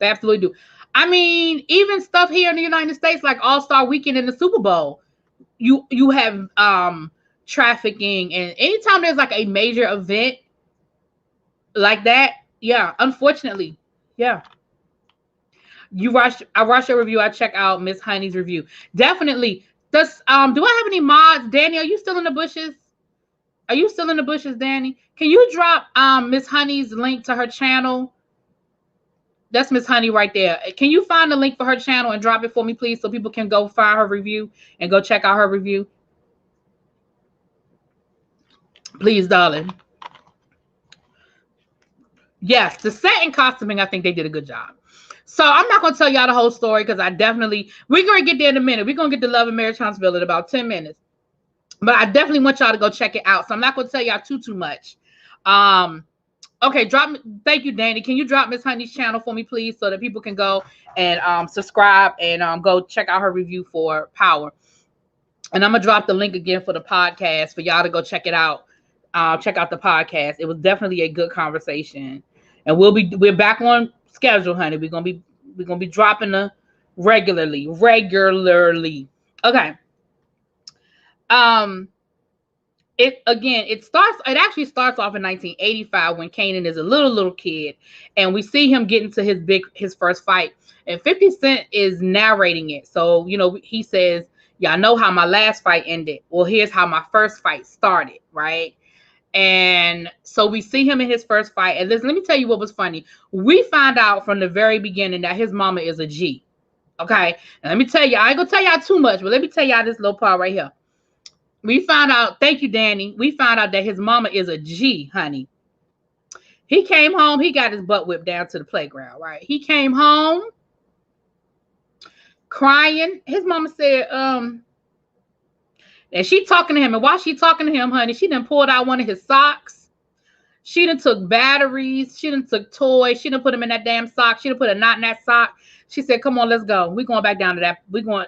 absolutely do. I mean, even stuff here in the United States, like All-Star Weekend in the Super Bowl, you have trafficking, and anytime there's like a major event like that, yeah, unfortunately, yeah. I watched your review. I check out Miss Honey's review. Definitely. Do I have any mods? Danny, are you still in the bushes? Are you still in the bushes, Danny? Can you drop Miss Honey's link to her channel? That's Miss Honey right there. Can you find the link for her channel and drop it for me, please, so people can go find her review and go check out her review? Please, darling. Yes, the set and costuming, I think they did a good job. So I'm not going to tell y'all the whole story, because we're going to get there in a minute. We're going to get to Love and Marriage Huntsville in about 10 minutes. But I definitely want y'all to go check it out. So I'm not going to tell y'all too much. Okay, thank you, Danny. Can you drop Miss Honey's channel for me, please, so that people can go and subscribe and go check out her review for Power. And I'm going to drop the link again for the podcast for y'all to go check it out. Check out the podcast. It was definitely a good conversation. And we're back on schedule, honey. We're gonna be dropping regularly. Okay. It actually starts off in 1985 when Kanan is a little kid, and we see him get into his first fight, and 50 Cent is narrating it. So he says, "Y'all know how my last fight ended. Well, here's how my first fight started," right? And so we see him in his first fight. And listen, let me tell you what was funny. We found out from the very beginning that his mama is a G. Okay. And let me tell you, I ain't gonna tell y'all too much, but let me tell y'all this little part right here. We found out, thank you, Danny. We found out that his mama is a G, honey. He came home, he got his butt whipped down to the playground, right? He came home crying. His mama said, and she talking to him, and while she talking to him, honey, she done pulled out one of his socks. She done took batteries. She done took toys. She done put them in that damn sock. She done put a knot in that sock. She said, "Come on, let's go. We're going back down to that.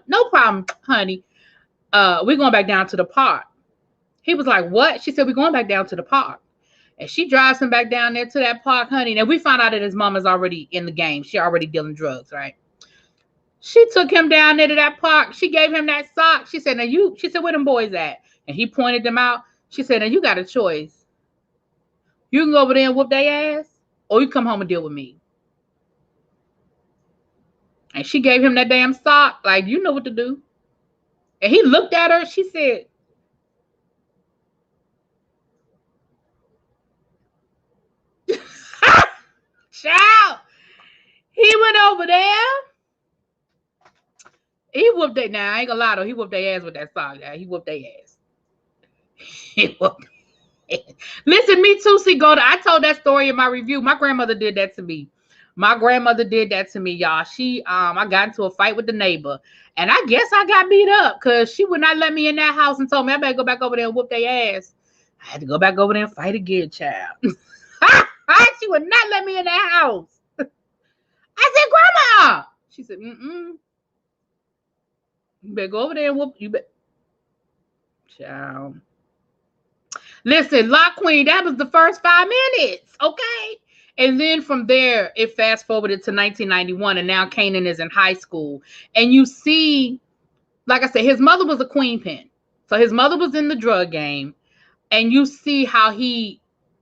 No problem, honey. We're going back down to the park." He was like, what? She said, we're going back down to the park. And she drives him back down there to that park, honey. And we found out that his mama's already in the game. She already dealing drugs, right? She took him down there to that park. She gave him that sock. She said, she said, where them boys at? And he pointed them out. She said, now you got a choice. You can go over there and whoop their ass, or you come home and deal with me. And she gave him that damn sock. Like, you know what to do. And he looked at her. She said, child, he went over there. He whooped their, now I ain't gonna lie though, he whooped their ass with that sock. Yeah, he whooped their ass. He whooped. Listen, me too, see, I told that story in my review. My grandmother did that to me. My grandmother did that to me, y'all. I got into a fight with the neighbor. And I guess I got beat up because she would not let me in that house and told me I better go back over there and whoop their ass. I had to go back over there and fight again, child. She would not let me in that house. I said, Grandma. She said, You better go over there and whoop. You better. Child. Listen, Lock Queen, that was the first 5 minutes, okay? And then from there, it fast forwarded to 1991, and now Kanan is in high school. And you see, like I said, his mother was a queen pin. So his mother was in the drug game, and you see how he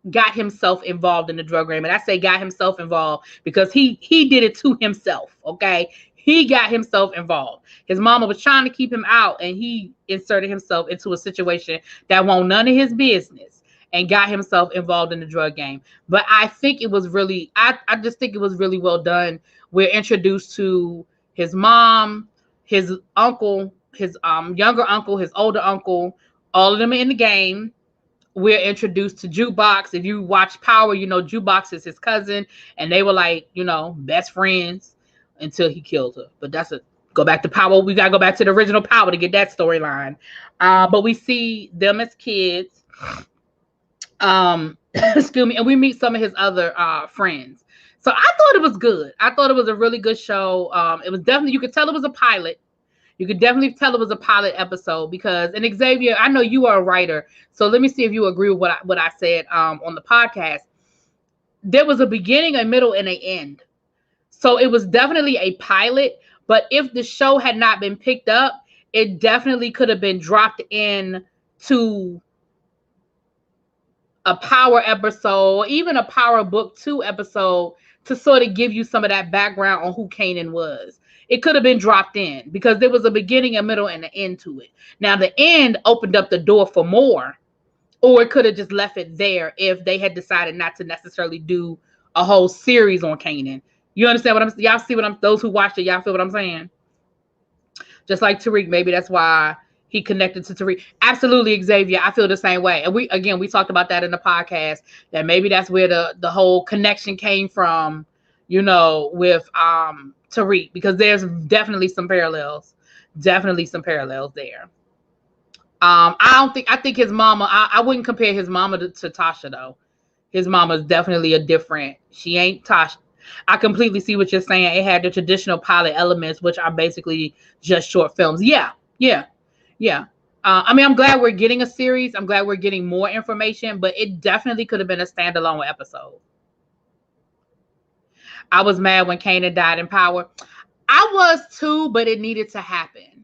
got himself involved in the drug game. And I say got himself involved because he did it to himself, okay? He got himself involved. His mama was trying to keep him out, and he inserted himself into a situation that won't none of his business and got himself involved in the drug game. But I think it was really, I just think it was really well done. We're introduced to his mom, his uncle, his younger uncle, his older uncle, all of them are in the game. We're introduced to Jukebox. If you watch Power, you know Jukebox is his cousin, and they were like, best friends until he killed her. But go back to Power. We got to go back to the original Power to get that storyline. But we see them as kids. Excuse me. And we meet some of his other friends. So I thought it was good. I thought it was a really good show. It was definitely, you could tell it was a pilot. You could definitely tell it was a pilot episode because, and Xavier, I know you are a writer. So let me see if you agree with what I said on the podcast. There was a beginning, a middle, and an end. So it was definitely a pilot, but if the show had not been picked up, it definitely could have been dropped in to a Power episode, or even a Power Book 2 episode to sort of give you some of that background on who Kanan was. It could have been dropped in because there was a beginning, a middle, and an end to it. Now, the end opened up the door for more, or it could have just left it there if they had decided not to necessarily do a whole series on Kanan. You understand what I'm saying? Y'all see what those who watched it, y'all feel what I'm saying? Just like Tariq, maybe that's why he connected to Tariq. Absolutely, Xavier. I feel the same way. And we talked about that in the podcast, that maybe that's where the whole connection came from, with Tariq, because there's definitely some parallels. Definitely some parallels there. I think his mama, I wouldn't compare his mama to Tasha though. His mama is definitely she ain't Tasha. I completely see what you're saying. It had the traditional pilot elements, which are basically just short films. Yeah. I'm glad we're getting a series. I'm glad we're getting more information, but it definitely could have been a standalone episode. I was mad when Kanan died in Power. I was too, but it needed to happen.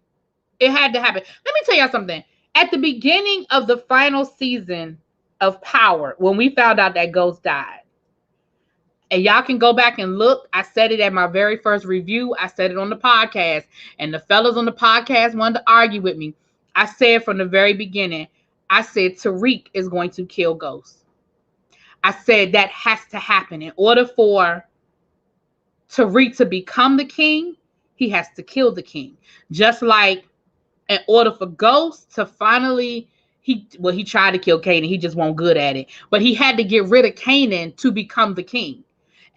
It had to happen. Let me tell y'all something. At the beginning of the final season of Power, when we found out that Ghost died, and y'all can go back and look. I said it at my very first review. I said it on the podcast. And the fellas on the podcast wanted to argue with me. I said from the very beginning, I said Tariq is going to kill Ghost. I said that has to happen. In order for Tariq to become the king, he has to kill the king. Just like in order for Ghost to finally, he tried to kill Kanan. He just wasn't good at it. But he had to get rid of Kanan to become the king.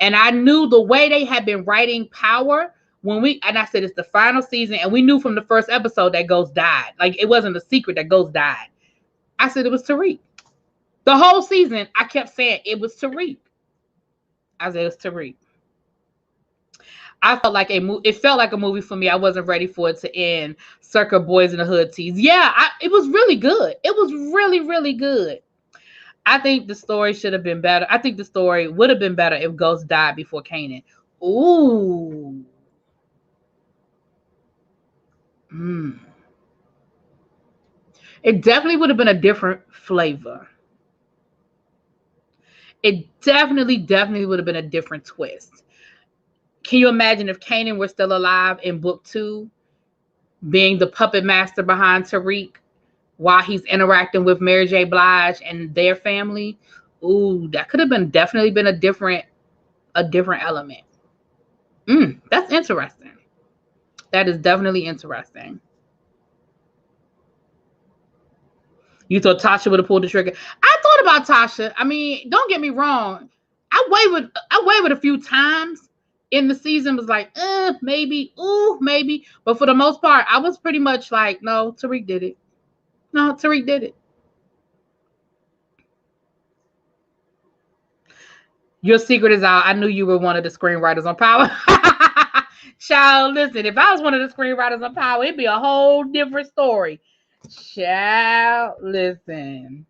And I knew the way they had been writing Power and I said it's the final season, and we knew from the first episode that Ghost died. Like, it wasn't a secret that Ghost died. I said it was Tariq. The whole season, I kept saying it was Tariq. I said it was Tariq. I felt like it felt like a movie for me. I wasn't ready for it to end. Circa Boys in the Hood tease. Yeah, it was really good. It was really, really good. I think the story should have been better. I think the story would have been better if Ghost died before Kanan. Ooh. It definitely would have been a different flavor. It definitely would have been a different twist. Can you imagine if Kanan were still alive in book 2, being the puppet master behind Tariq while he's interacting with Mary J. Blige and their family? Ooh, that could have definitely been a different element. That's interesting. That is definitely interesting. You thought Tasha would have pulled the trigger? I thought about Tasha. I mean, don't get me wrong. I wavered a few times in the season. Was like, maybe, maybe. But for the most part, I was pretty much like, no, Tariq did it. No, Tariq did it. Your secret is out. I knew you were one of the screenwriters on Power. Child, listen, if I was one of the screenwriters on Power, it'd be a whole different story. Child, listen.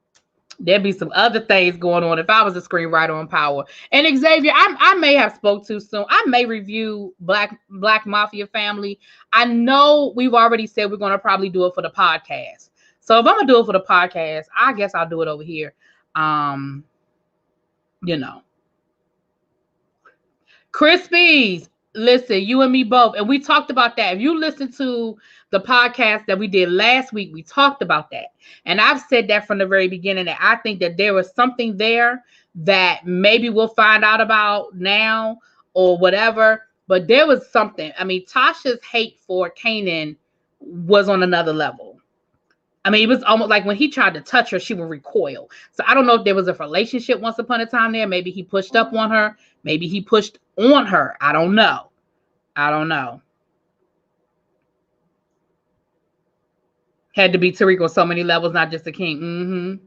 There'd be some other things going on if I was a screenwriter on Power. And Xavier, I may have spoke too soon. I may review Black Mafia Family. I know we've already said we're going to probably do it for the podcast. So if I'm going to do it for the podcast, I guess I'll do it over here. You know. Crispies, listen, you and me both. And we talked about that. If you listen to the podcast that we did last week, we talked about that. And I've said that from the very beginning, that I think that there was something there that maybe we'll find out about now or whatever. But there was something. I mean, Tasha's hate for Kanan was on another level. I mean, it was almost like when he tried to touch her, she would recoil. So I don't know if there was a relationship once upon a time there. Maybe he pushed up on her. Maybe he pushed on her. I don't know. Had to be Tariq on so many levels, not just the king.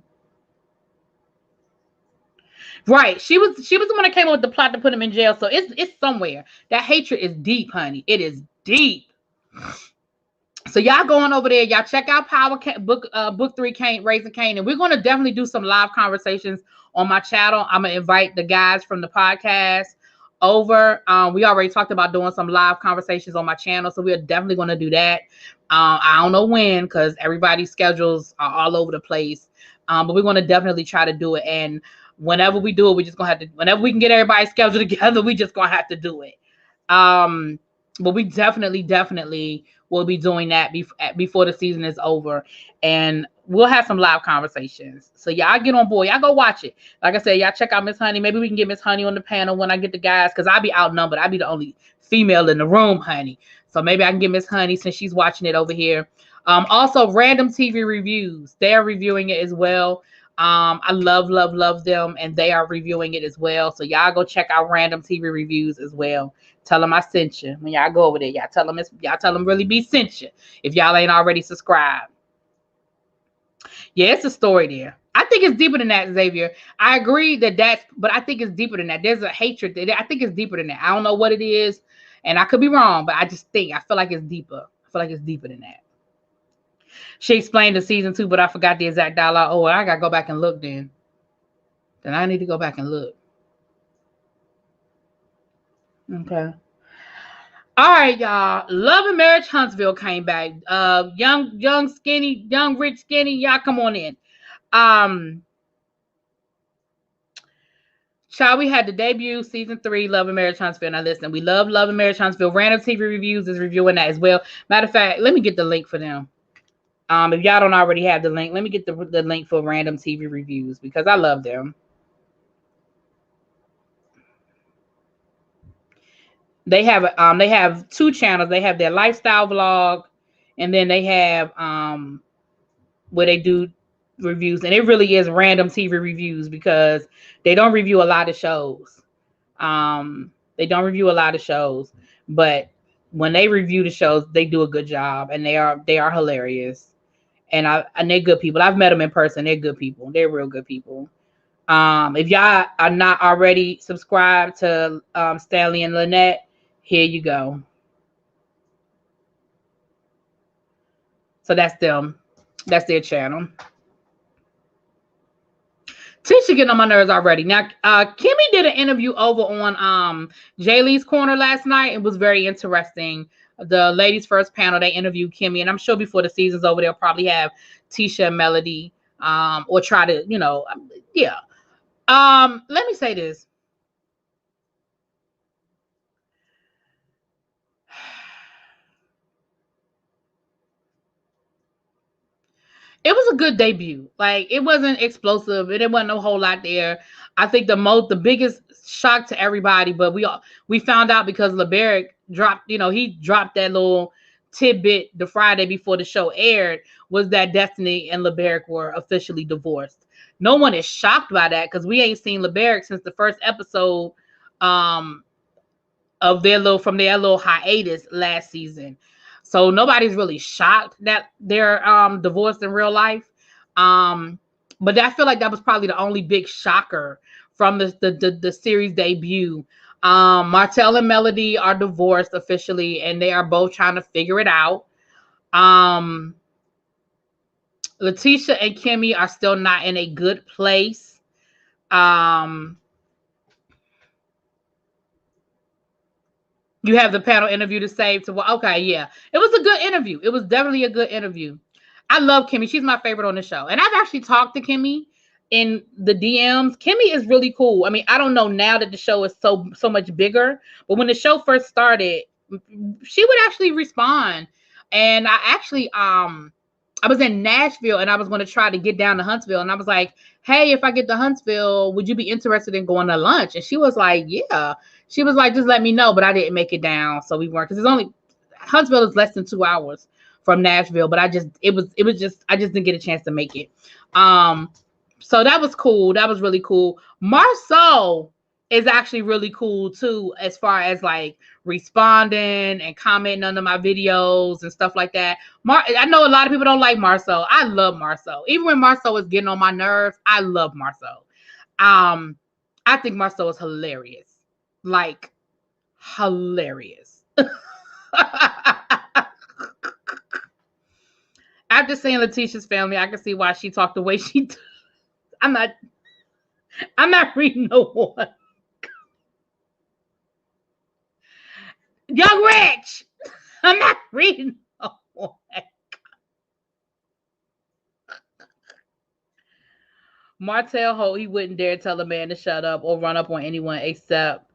Right. She was the one that came up with the plot to put him in jail. So it's somewhere. That hatred is deep, honey. It is deep. So y'all going over there, y'all check out Power book 3, Raising Cain, and we're going to definitely do some live conversations on my channel. I'm gonna invite the guys from the podcast over. We already talked about doing some live conversations on my channel, so we're definitely going to do that. I don't know when, because everybody's schedules are all over the place, but we're going to definitely try to do it. And whenever we do it, we just gonna have to. Whenever we can get everybody's schedule together, we just gonna have to do it. But we definitely will be doing that before the season is over, and we'll have some live conversations. So y'all get on board. Y'all go watch it. Like I said, y'all check out Miss Honey. Maybe we can get Miss Honey on the panel when I get the guys, because I'll be outnumbered. I'll be the only female in the room, honey. So maybe I can get Miss Honey since she's watching it over here. Also, Random TV Reviews. They are reviewing it as well. I love them, and they are reviewing it as well. So y'all go check out Random TV Reviews as well. Tell them I sent you. When y'all go over there, y'all tell them Really B sent you if y'all ain't already subscribed. Yeah, it's a story there. I think it's deeper than that, Xavier. I agree but I think it's deeper than that. There's a hatred there. I think it's deeper than that. I don't know what it is, and I could be wrong, but I feel like it's deeper. I feel like it's deeper than that. She explained the season 2, but I forgot the exact dialogue. Oh, I gotta go back and look then. Then I need to go back and look. Okay. All right, y'all. Love and Marriage Huntsville came back. Young, skinny, young, rich, skinny. Y'all come on in. Child, we had the debut season 3, Love and Marriage Huntsville. Now listen, we love Love and Marriage Huntsville. Random TV Reviews is reviewing that as well. Matter of fact, let me get the link for them. If y'all don't already have the link, let me get the link for Random TV Reviews, because I love them. They have 2 channels. They have their lifestyle vlog, and then they have where they do reviews, and it really is Random TV Reviews, because they don't review a lot of shows. But when they review the shows, they do a good job, and they are hilarious. And they're good people. I've met them in person. They're good people. They're real good people. If y'all are not already subscribed to Stanley and Lynette, Here you go. So that's them. That's their channel. Tisha getting on my nerves already. Now, Kimmy did an interview over on Jaylee's Corner last night. It was very interesting. The ladies' first panel, they interviewed Kimmy, and I'm sure before the season's over, they'll probably have Tisha and Melody, or try to, yeah. Let me say this. It was a good debut. Like, it wasn't explosive. It wasn't a whole lot there. I think the biggest shock to everybody, but we found out because LeBerick dropped, he dropped that little tidbit the Friday before the show aired, was that Destiny and LeBerick were officially divorced. No one is shocked by that because we ain't seen LeBerick since the first episode of their little hiatus last season. So nobody's really shocked that they're divorced in real life. But I feel like that was probably the only big shocker from the series debut. Martell and Melody are divorced officially, and they are both trying to figure it out. Letitia and Kimmy are still not in a good place. You have the panel interview to save to, okay, yeah. It was a good interview. It was definitely a good interview. I love Kimmy. She's my favorite on the show. And I've actually talked to Kimmy in the DMs. Kimmy is really cool. I mean, I don't know now that the show is so much bigger, but when the show first started, she would actually respond. And I actually I was in Nashville and I was going to try to get down to Huntsville, and I was like, hey, if I get to Huntsville, would you be interested in going to lunch? And she was like, yeah. She was like, just let me know. But I didn't make it down, so we weren't, because it's only, Huntsville is less than 2 hours from Nashville, but I just didn't get a chance to make it. So that was cool. That was really cool. Marceau is actually really cool too, as far as like responding and commenting under my videos and stuff like that. I know a lot of people don't like Marceau. I love Marceau. Even when Marceau is getting on my nerves, I love Marceau. I think Marceau is hilarious. Like, hilarious. After seeing Letitia's family, I can see why she talked the way she did. I'm not reading no more. Young Rich. I'm not reading no more. Martell Holt, he wouldn't dare tell a man to shut up or run up on anyone except,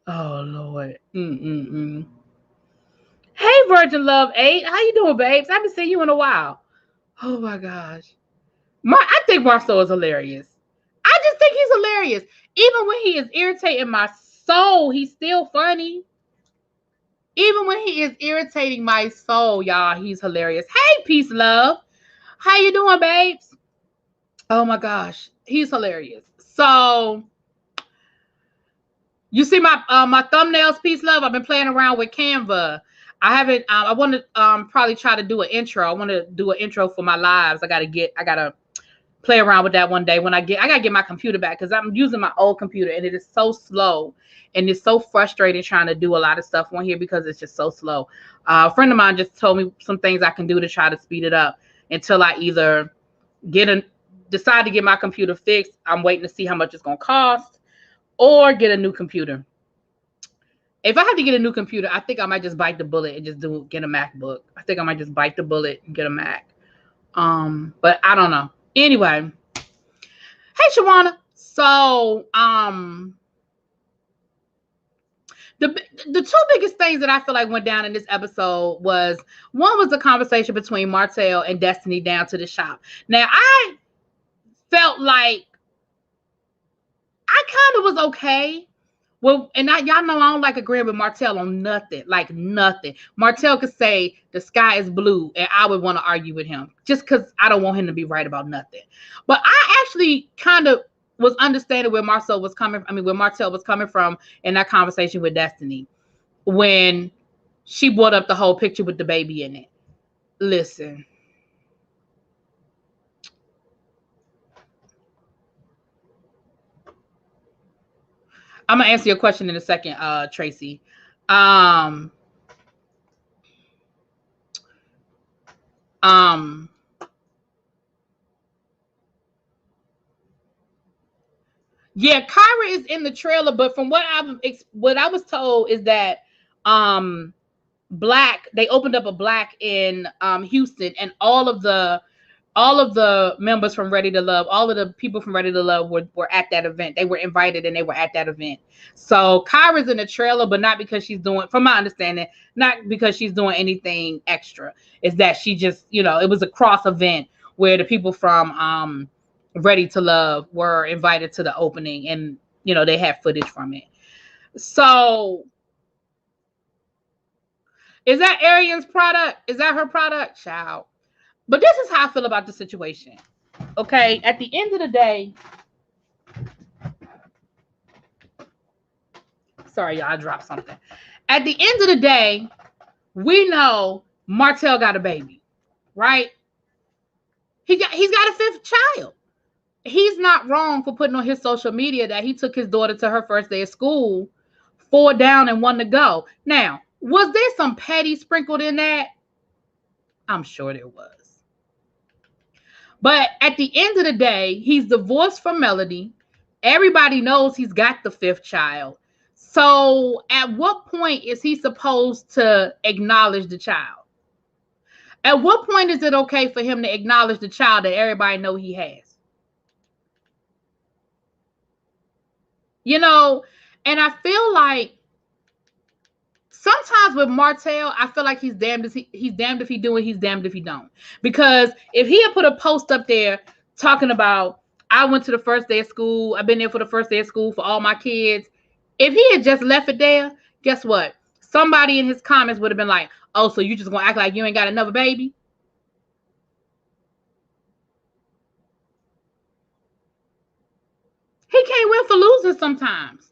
oh Lord. Hey, Virgin Love 8. How you doing, babes? I haven't seen you in a while. Oh my gosh. I think Marceau is hilarious. I just think he's hilarious. Even when he is irritating my soul, he's still funny. Even when he is irritating my soul, y'all, he's hilarious. Hey, peace, love. How you doing, babes? Oh my gosh, he's hilarious. So you see my my thumbnails, peace, love. I've been playing around with Canva. I haven't. I want to probably try to do an intro. I want to do an intro for my lives. I gotta play around with that one day when I gotta get my computer back, because I'm using my old computer and it is so slow and it's so frustrating trying to do a lot of stuff on here because it's just so slow. A friend of mine just told me some things I can do to try to speed it up until I either decide to get my computer fixed. I'm waiting to see how much it's gonna cost, or get a new computer. If I have to get a new computer, I think I might just bite the bullet and just get a MacBook. I think I might just bite the bullet and get a Mac. But I don't know. Anyway, hey Shawana. So the two biggest things that I feel like went down in this episode was the conversation between Martell and Destiny down to the shop. Now I felt like I kind of was okay. Well, and y'all know I don't like agreeing with Martell on nothing, like nothing. Martell could say the sky is blue, and I would want to argue with him just because I don't want him to be right about nothing. But I actually kind of was understanding where Martell was coming from in that conversation with Destiny when she brought up the whole picture with the baby in it. Listen. I'm gonna answer your question in a second, Tracy. Um, yeah, Kyra is in the trailer, but from what I was told is that they opened up a Black in Houston, and all of the members from Ready to Love, all of the people from Ready to Love were at that event. They were invited and they were at that event. So Kyra's in the trailer, but not because she's doing, from my understanding, not because she's doing anything extra. It's that she just, it was a cross event where the people from Ready to Love were invited to the opening, and they had footage from it. So is that Arian's product? Is that her product? Child. But this is how I feel about the situation. Okay, at the end of the day, sorry, y'all, I dropped something. At the end of the day, we know Martell got a baby, right? He's got a fifth child. He's not wrong for putting on his social media that he took his daughter to her first day of school, 4 down and 1 to go. Now, was there some petty sprinkled in that? I'm sure there was. But at the end of the day, he's divorced from Melody. Everybody knows he's got the 5th child. So at what point is he supposed to acknowledge the child? At what point is it okay for him to acknowledge the child that everybody know he has? And I feel like sometimes with Martell, I feel like he's damned if he do it, he's damned if he don't. Because if he had put a post up there talking about, I went to the first day of school, I've been there for the first day of school for all my kids. If he had just left it there, guess what? Somebody in his comments would have been like, oh, so you just gonna act like you ain't got another baby? He can't win for losing sometimes.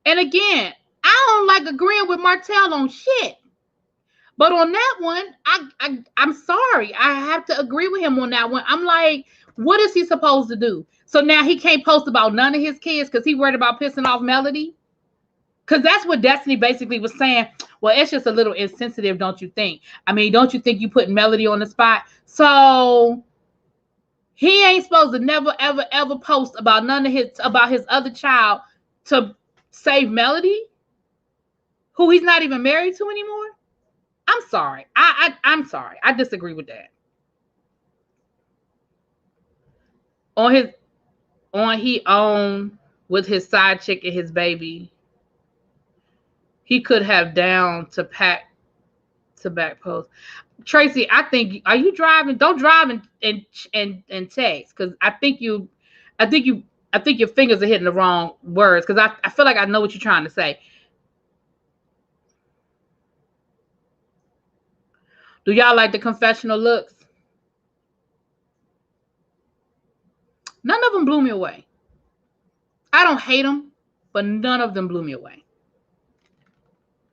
And again, I don't like agreeing with Martell on shit. But on that one, I'm sorry. I have to agree with him on that one. I'm like, what is he supposed to do? So now he can't post about none of his kids because he worried about pissing off Melody? Because that's what Destiny basically was saying. Well, it's just a little insensitive, don't you think? I mean, don't you think you put Melody on the spot? So he ain't supposed to never, ever, ever post about about his other child to save Melody, who he's not even married to anymore. I'm sorry. I'm sorry. I disagree with that. He owned with his side chick and his baby. He could have down to back post. Tracy, I think, are you driving? Don't drive and text, because I think your fingers are hitting the wrong words, because I feel like I know what you're trying to say. Do y'all like the confessional looks? None of them blew me away. I don't hate them, but none of them blew me away.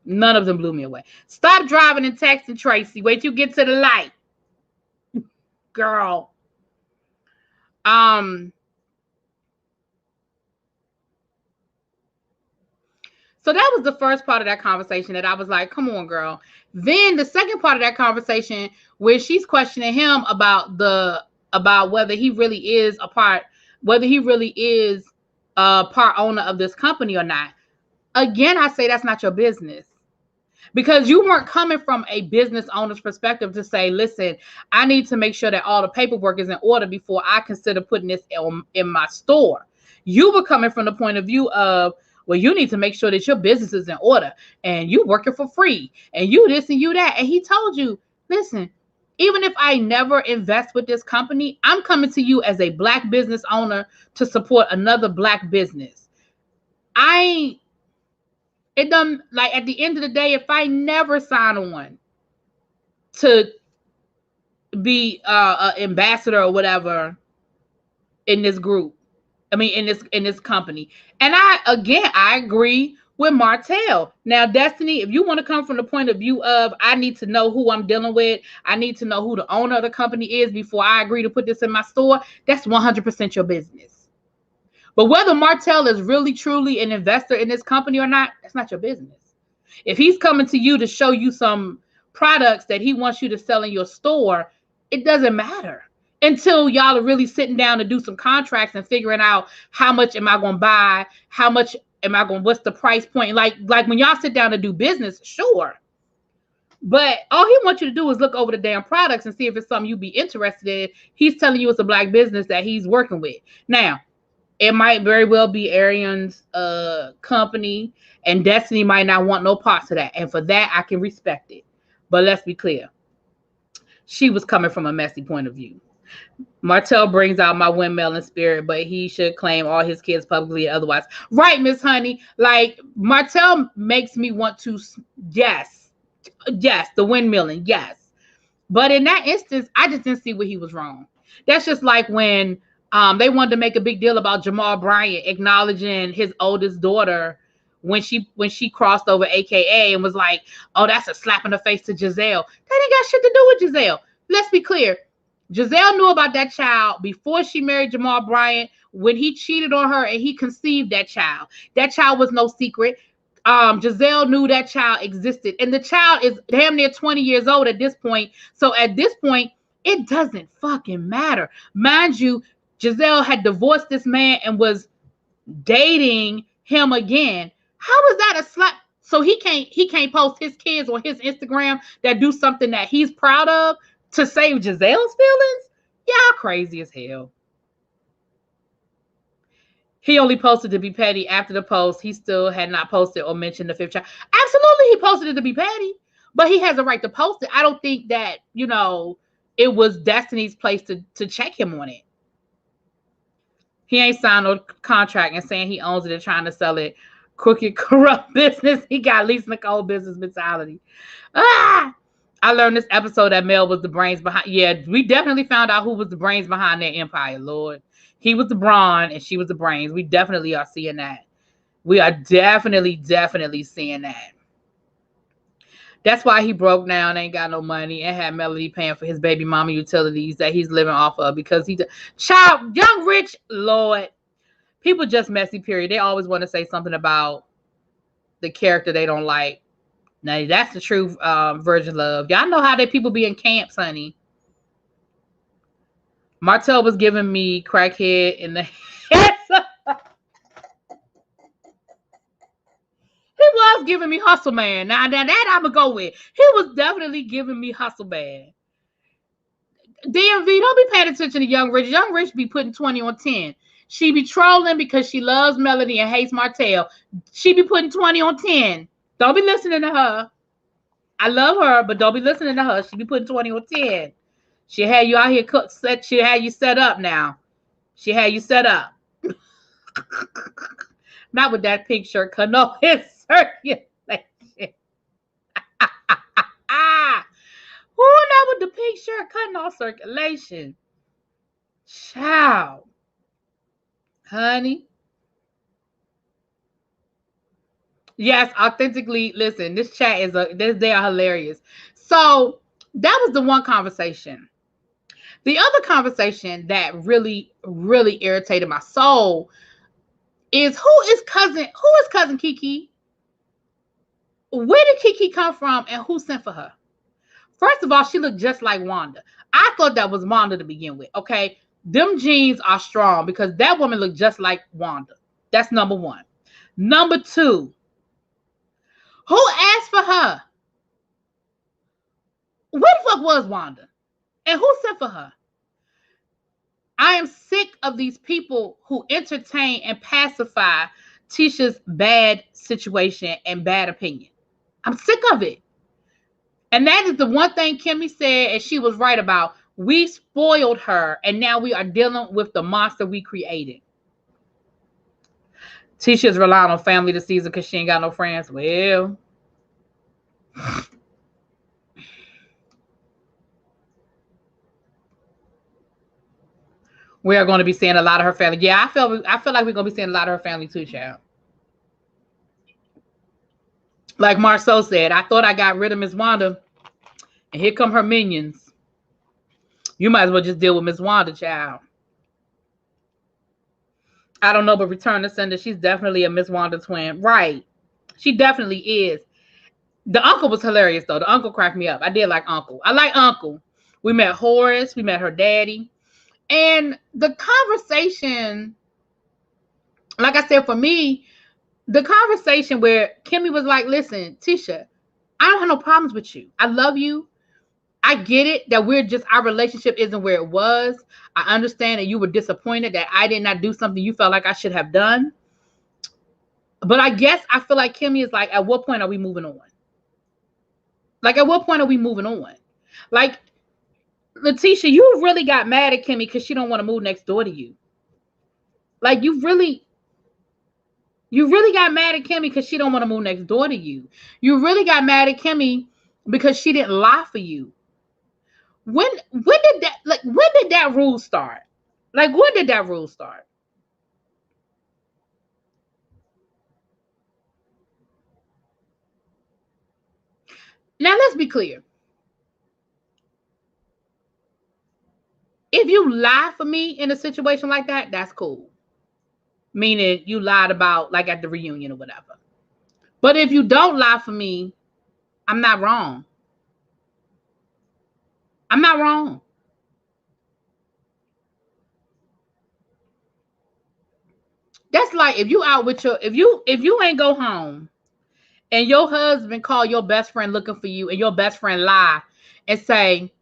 None of them blew me away. Stop driving and texting, Tracy. Wait till you get to the light. Girl. So that was the first part of that conversation that I was like, come on, girl. Then the second part of that conversation, where she's questioning him about whether he really is a part owner of this company or not. Again, I say that's not your business. Because you weren't coming from a business owner's perspective to say, listen, I need to make sure that all the paperwork is in order before I consider putting this in my store. You were coming from the point of view of, well, you need to make sure that your business is in order, and you working for free, and you this and you that. And he told you, listen, even if I never invest with this company, I'm coming to you as a Black business owner to support another Black business. It doesn't, like, at the end of the day, if I never sign on to be an ambassador or whatever in this group, I mean, in this company, and I agree with Martell. Now, Destiny, if you want to come from the point of view of, I need to know who I'm dealing with, I need to know who the owner of the company is before I agree to put this in my store, that's 100% your business. But whether Martell is really truly an investor in this company or not, that's not your business. If he's coming to you to show you some products that he wants you to sell in your store, it doesn't matter until y'all are really sitting down to do some contracts and figuring out how much am I going to buy, how much am I going, what's the price point? Like when y'all sit down to do business, sure. But all he wants you to do is look over the damn products and see if it's something you'd be interested in. He's telling you it's a black business that he's working with. Now, it might very well be Arian's company, and Destiny might not want no parts of that. And for that, I can respect it. But let's be clear. She was coming from a messy point of view. Martell brings out my windmill in spirit, but he should claim all his kids publicly or otherwise. Right, Miss Honey. Like, Martell makes me want to, yes, the windmilling, yes. But in that instance, I just didn't see where he was wrong. That's just like when they wanted to make a big deal about Jamal Bryant acknowledging his oldest daughter when she crossed over AKA and was like, oh, that's a slap in the face to Giselle. That ain't got shit to do with Giselle. Let's be clear. Giselle knew about that child before she married Jamal Bryant, when he cheated on her and he conceived that child. That child was no secret. Giselle knew that child existed, and the child is damn near 20 years old at this point. So at this point, it doesn't fucking matter. Mind you, Giselle had divorced this man and was dating him again. How is that a slap? So he can't post his kids on his Instagram that do something that he's proud of to save Giselle's feelings? Y'all crazy as hell. He only posted to be petty. After the post, he still had not posted or mentioned the fifth child. Absolutely, he posted it to be petty, but he has a right to post it. I don't think that, it was Destiny's place to check him on it. He ain't signed no contract and saying he owns it and trying to sell it. Crooked, corrupt business. He got Lisa Nicole business mentality. I learned this episode that Mel was the brains behind. Yeah, we definitely found out who was the brains behind that empire, Lord. He was the brawn and she was the brains. We definitely are seeing that. We are definitely seeing that. That's why he broke down, ain't got no money, and had Melody paying for his baby mama utilities that he's living off of because he's child, young, rich, Lord. People just messy, period. They always want to say something about the character they don't like. Now, that's the true virgin love. Y'all know how they people be in camps, honey. Martell was giving me crackhead in the head. He was giving me hustle man. Now that I'm going to go with. He was definitely giving me hustle man. DMV, don't be paying attention to Young Rich. Young Rich be putting 20 on 10. She be trolling because she loves Melody and hates Martell. She be putting 20 on 10. Don't be listening to her. I love her, but don't be listening to her. She be putting 20 on 10. She had you out here she had you set up now. She had you set up. Not with that pink shirt cutting off his circulation. Who not with the pink shirt cutting off circulation? Child. Honey. Yes, authentically. Listen, this chat they are hilarious. So that was the one conversation. The other conversation that really, really irritated my soul is who is cousin Kiki? Where did Kiki come from and who sent for her? First of all, she looked just like Wanda. I thought that was Wanda to begin with. Okay. Them genes are strong because that woman looked just like Wanda. That's number one. Number two, who asked for her? Where the fuck was Wanda? And who sent for her? I am sick of these people who entertain and pacify Tisha's bad situation and bad opinion. I'm sick of it. And that is the one thing Kimmy said, and she was right about. We spoiled her, and now we are dealing with the monster we created. Tisha's relying on family this season because she ain't got no friends. Well, we are going to be seeing a lot of her family. Yeah, I feel like we're going to be seeing a lot of her family too, child. Like Marceau said, I thought I got rid of Miss Wanda, and here come her minions. You might as well just deal with Miss Wanda, child. I don't know, but Return to Sender, she's definitely a Miss Wanda twin. Right. She definitely is. The uncle was hilarious though. The uncle cracked me up. I did like Uncle. I like Uncle. We met Horace. We met her daddy. And the conversation, like I said, for me, the conversation where Kimmy was like, listen, Tisha, I don't have no problems with you. I love you. I get it that our relationship isn't where it was. I understand that you were disappointed that I did not do something you felt like I should have done. But I guess I feel like Kimmy is like, at what point are we moving on? Like, at what point are we moving on? Like, Letitia, you really got mad at Kimmy because she don't want to move next door to you. Like, you really got mad at Kimmy because she don't want to move next door to you. You really got mad at Kimmy because she didn't lie for you. When did that rule start? Like, when did that rule start? Now, let's be clear. If you lie for me in a situation like that, that's cool. Meaning you lied about, like, at the reunion or whatever. But if you don't lie for me, I'm not wrong. I'm not wrong. That's like if you out with if you ain't go home and your husband call your best friend looking for you and your best friend lie and say,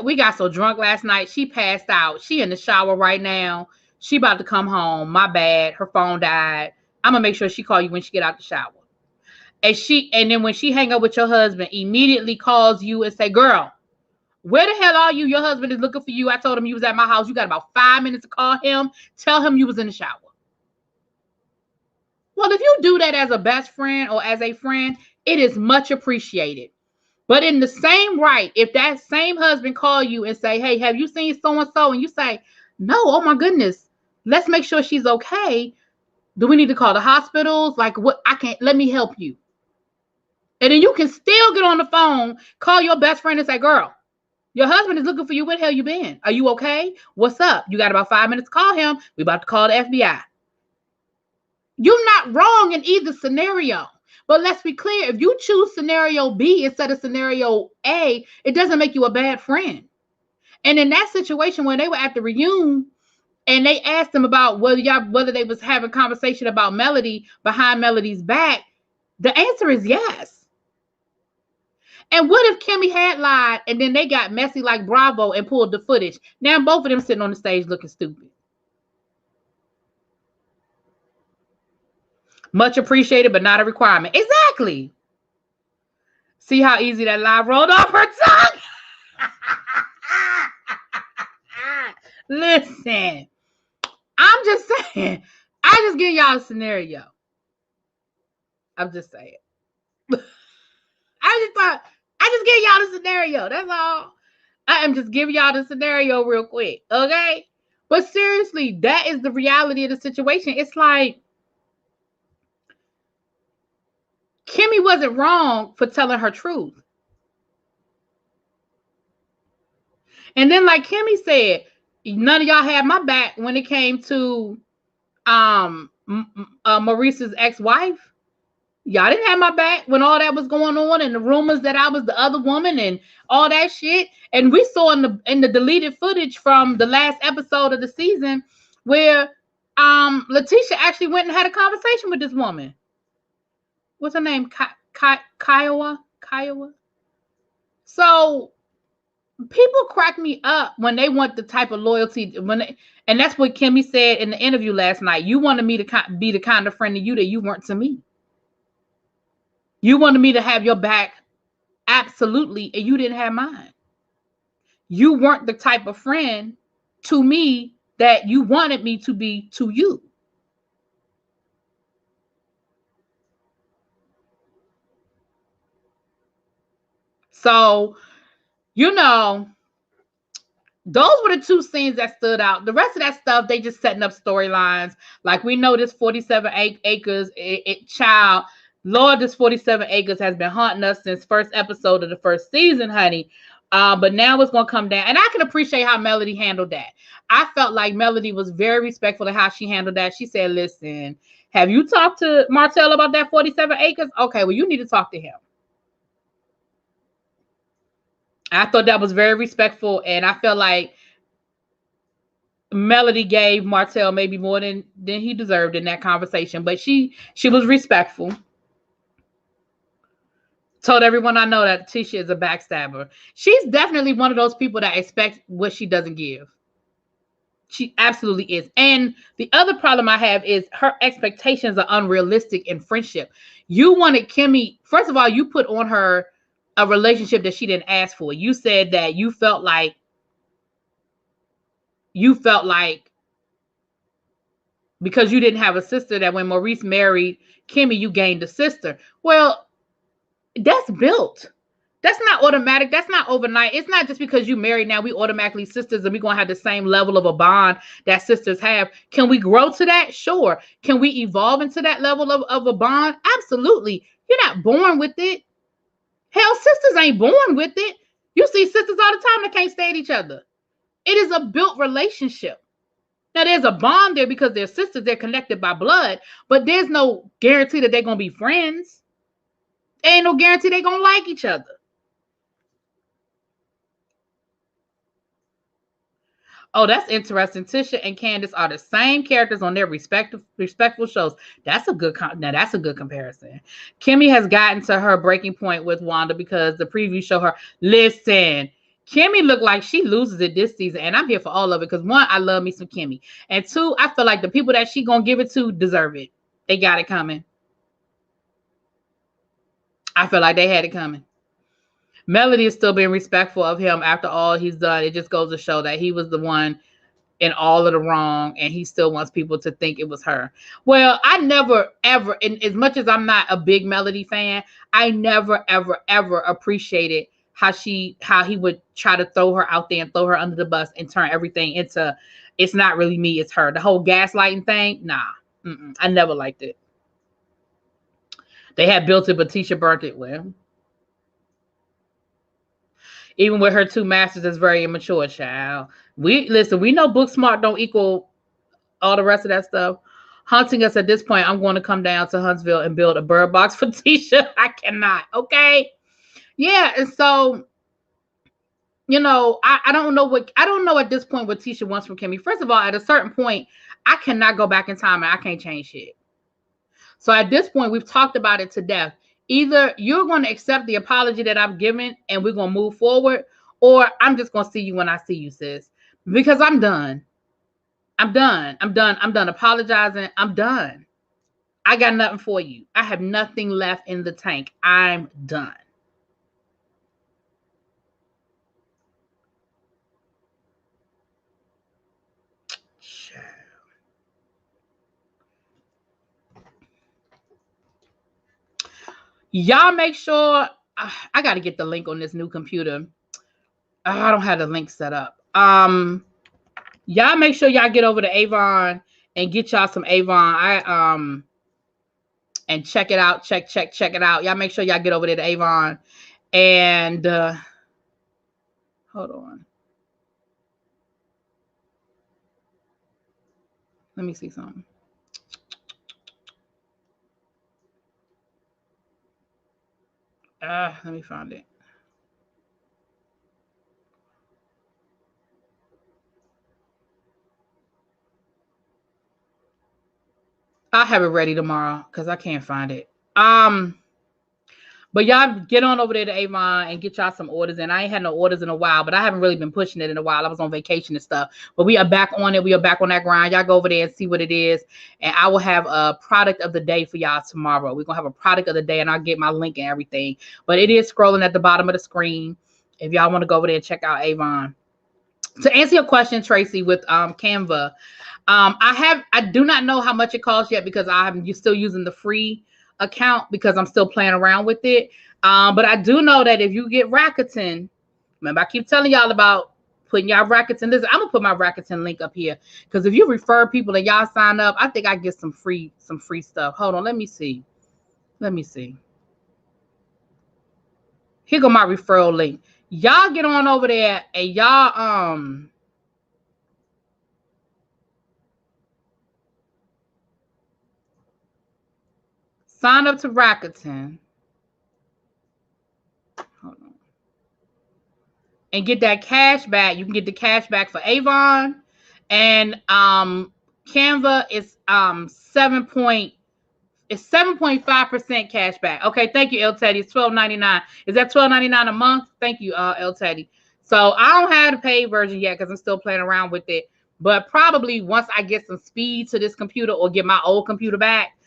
we got so drunk last night, she passed out. She in the shower right now. She about to come home. My bad. Her phone died. I'm gonna make sure she call you when she get out the shower. And then when she hang up with your husband, immediately calls you and say, girl, where the hell are you? Your husband is looking for you. I told him you was at my house. You got about 5 minutes to call him. Tell him you was in the shower. Well, if you do that as a best friend or as a friend, it is much appreciated. But in the same right, if that same husband call you and say, hey, have you seen so-and-so? And you say, no, oh my goodness, let's make sure she's okay. Do we need to call the hospitals? Like, what? Let me help you. And then you can still get on the phone, call your best friend and say, girl, your husband is looking for you. Where the hell you been? Are you okay? What's up? You got about 5 minutes to call him. We about to call the FBI. You're not wrong in either scenario. But let's be clear. If you choose scenario B instead of scenario A, it doesn't make you a bad friend. And in that situation, when they were at the reunion and they asked them about whether they was having conversation about Melody behind Melody's back, the answer is yes. And what if Kimmy had lied and then they got messy like Bravo and pulled the footage? Now both of them sitting on the stage looking stupid. Much appreciated, but not a requirement. Exactly. See how easy that lie rolled off her tongue? Listen, I'm just saying. I just give y'all a scenario. I'm just saying. I just give y'all the scenario. That's all. I am just giving y'all the scenario real quick. Okay? But seriously, that is the reality of the situation. It's like, Kimmy wasn't wrong for telling her truth. And then, like Kimmy said, none of y'all had my back when it came to Maurice's ex-wife. Y'all didn't have my back when all that was going on and the rumors that I was the other woman and all that shit. And we saw in the deleted footage from the last episode of the season where Letitia actually went and had a conversation with this woman. What's her name? Kiowa? So people crack me up when they want the type of loyalty and that's what Kimmy said in the interview last night. You wanted me to be the kind of friend to you that you weren't to me. You wanted me to have your back, absolutely, and you didn't have mine. You weren't the type of friend to me that you wanted me to be to you. So, those were the two scenes that stood out. The rest of that stuff, they just setting up storylines. Like, we know this 47 acres, child, Lord, this 47 acres has been haunting us since first episode of the first season, honey. But now it's going to come down. And I can appreciate how Melody handled that. I felt like Melody was very respectful of how she handled that. She said, listen, Have you talked to Martell about that 47 acres? Okay, well, you need to talk to him. I thought that was very respectful, and I felt like Melody gave Martell maybe more than he deserved in that conversation, but she was respectful. Told everyone I know that Tisha is a backstabber. She's definitely one of those people that expects what she doesn't give. She absolutely is. And the other problem I have is her expectations are unrealistic in friendship. You wanted Kimmy, first of all, you put on her a relationship that she didn't ask for. You said that you felt like because you didn't have a sister, that when Maurice married Kimmy, you gained a sister. Well, that's built. That's not automatic. That's not overnight. It's not just because you married now, we automatically sisters and we're going to have the same level of a bond that sisters have. Can we grow to that? Sure. Can we evolve into that level of a bond? Absolutely. You're not born with it. Hell, sisters ain't born with it. You see sisters all the time that can't stand each other. It is a built relationship. Now, there's a bond there because they're sisters. They're connected by blood, but there's no guarantee that they're going to be friends. There ain't no guarantee they're going to like each other. Oh, that's interesting. Tisha and Candace are the same characters on their respectful shows. That's a good that's a good comparison. Kimmy has gotten to her breaking point with Wanda because the preview show her. Listen, Kimmy looked like she loses it this season, and I'm here for all of it because one, I love me some Kimmy, and two, I feel like the people that she gonna give it to deserve it. They got it coming. I feel like they had it coming. Melody is still being respectful of him after all he's done. It just goes to show that he was the one in all of the wrong, and he still wants people to think it was her. Well, I never, ever, and as much as I'm not a big Melody fan, I never, ever, ever appreciated how he would try to throw her out there and throw her under the bus and turn everything into, it's not really me, it's her. The whole gaslighting thing, nah. I never liked it. They had built it, but Tisha burnt it. Well, even with her two masters, is very immature, child. We know book smart don't equal all the rest of that stuff. Haunting us at this point, I'm going to come down to Huntsville and build a bird box for Tisha. I cannot. Okay. Yeah. And so, I don't know at this point what Tisha wants from Kimmy. First of all, at a certain point, I cannot go back in time and I can't change shit. So at this point, we've talked about it to death. Either you're going to accept the apology that I've given and we're going to move forward, or I'm just going to see you when I see you, sis. Because I'm done. I'm done apologizing. I'm done. I got nothing for you. I have nothing left in the tank. I'm done. Y'all make sure, I got to get the link on this new computer. I don't have the link set up. Y'all make sure y'all get over to Avon and get y'all some Avon. And check it out. Check it out. Y'all make sure y'all get over there to Avon. And hold on. Let me see something. Let me find it. I'll have it ready tomorrow because I can't find it. But y'all get on over there to Avon and get y'all some orders. And I ain't had no orders in a while, but I haven't really been pushing it in a while. I was on vacation and stuff. But we are back on it. We are back on that grind. Y'all go over there and see what it is. And I will have a product of the day for y'all tomorrow. We're going to have a product of the day, and I'll get my link and everything. But it is scrolling at the bottom of the screen if y'all want to go over there and check out Avon. To answer your question, Tracy, with Canva, I do not know how much it costs yet because I'm still using the free account because I'm still playing around with it. But I do know that if you get Rakuten, remember I keep telling y'all about putting y'all Rakuten. Listen, I'm gonna put my Rakuten link up here because if you refer people and y'all sign up, I think I get some free stuff. Hold on, let me see. Here go my referral link. Y'all get on over there and y'all Sign up to Rakuten. Hold on. And get that cash back. You can get the cash back for Avon. And Canva is 7.5% cash back. Okay, thank you, El Teddy. It's $12.99. Is that $12.99 a month? Thank you, El Teddy. So I don't have the paid version yet because I'm still playing around with it. But probably once I get some speed to this computer or get my old computer back,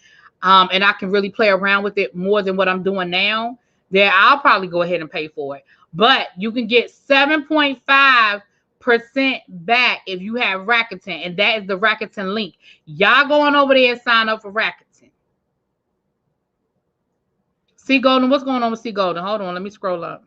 and I can really play around with it more than what I'm doing now, then I'll probably go ahead and pay for it. But you can get 7.5% back if you have Rakuten, and that is the Rakuten link. Y'all go on over there and sign up for Rakuten. C Golden, what's going on with C Golden? Hold on, let me scroll up.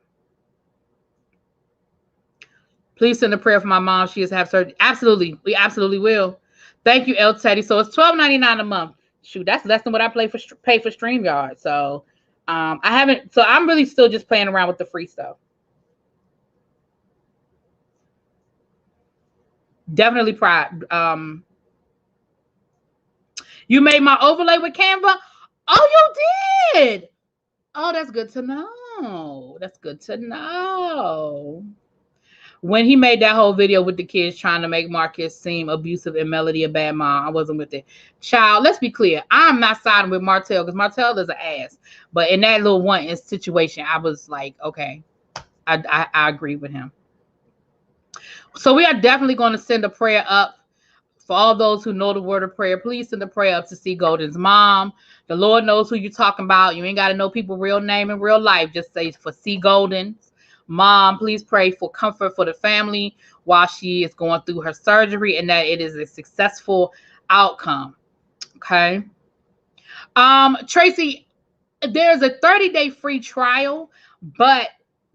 Please send a prayer for my mom. She has to have surgery. Absolutely, we absolutely will. Thank you, El Teddy. So it's $12.99 a month. Shoot, that's less than what I pay for StreamYard. So I haven't. So I'm really still just playing around with the free stuff. Definitely proud. You made my overlay with Canva. Oh, you did. Oh, that's good to know. That's good to know. When he made that whole video with the kids trying to make Marcus seem abusive and Melody a bad mom, I wasn't with it. Child, let's be clear. I'm not siding with Martell because Martell is an ass. But in that little one situation, I was like, okay, I agree with him. So we are definitely going to send a prayer up for all those who know the word of prayer. Please send a prayer up to C Golden's mom. The Lord knows who you're talking about. You ain't got to know people's real name in real life. Just say for C Golden's mom. Please pray for comfort for the family while she is going through her surgery and that it is a successful outcome. Okay. Tracy, there's a 30-day free trial, but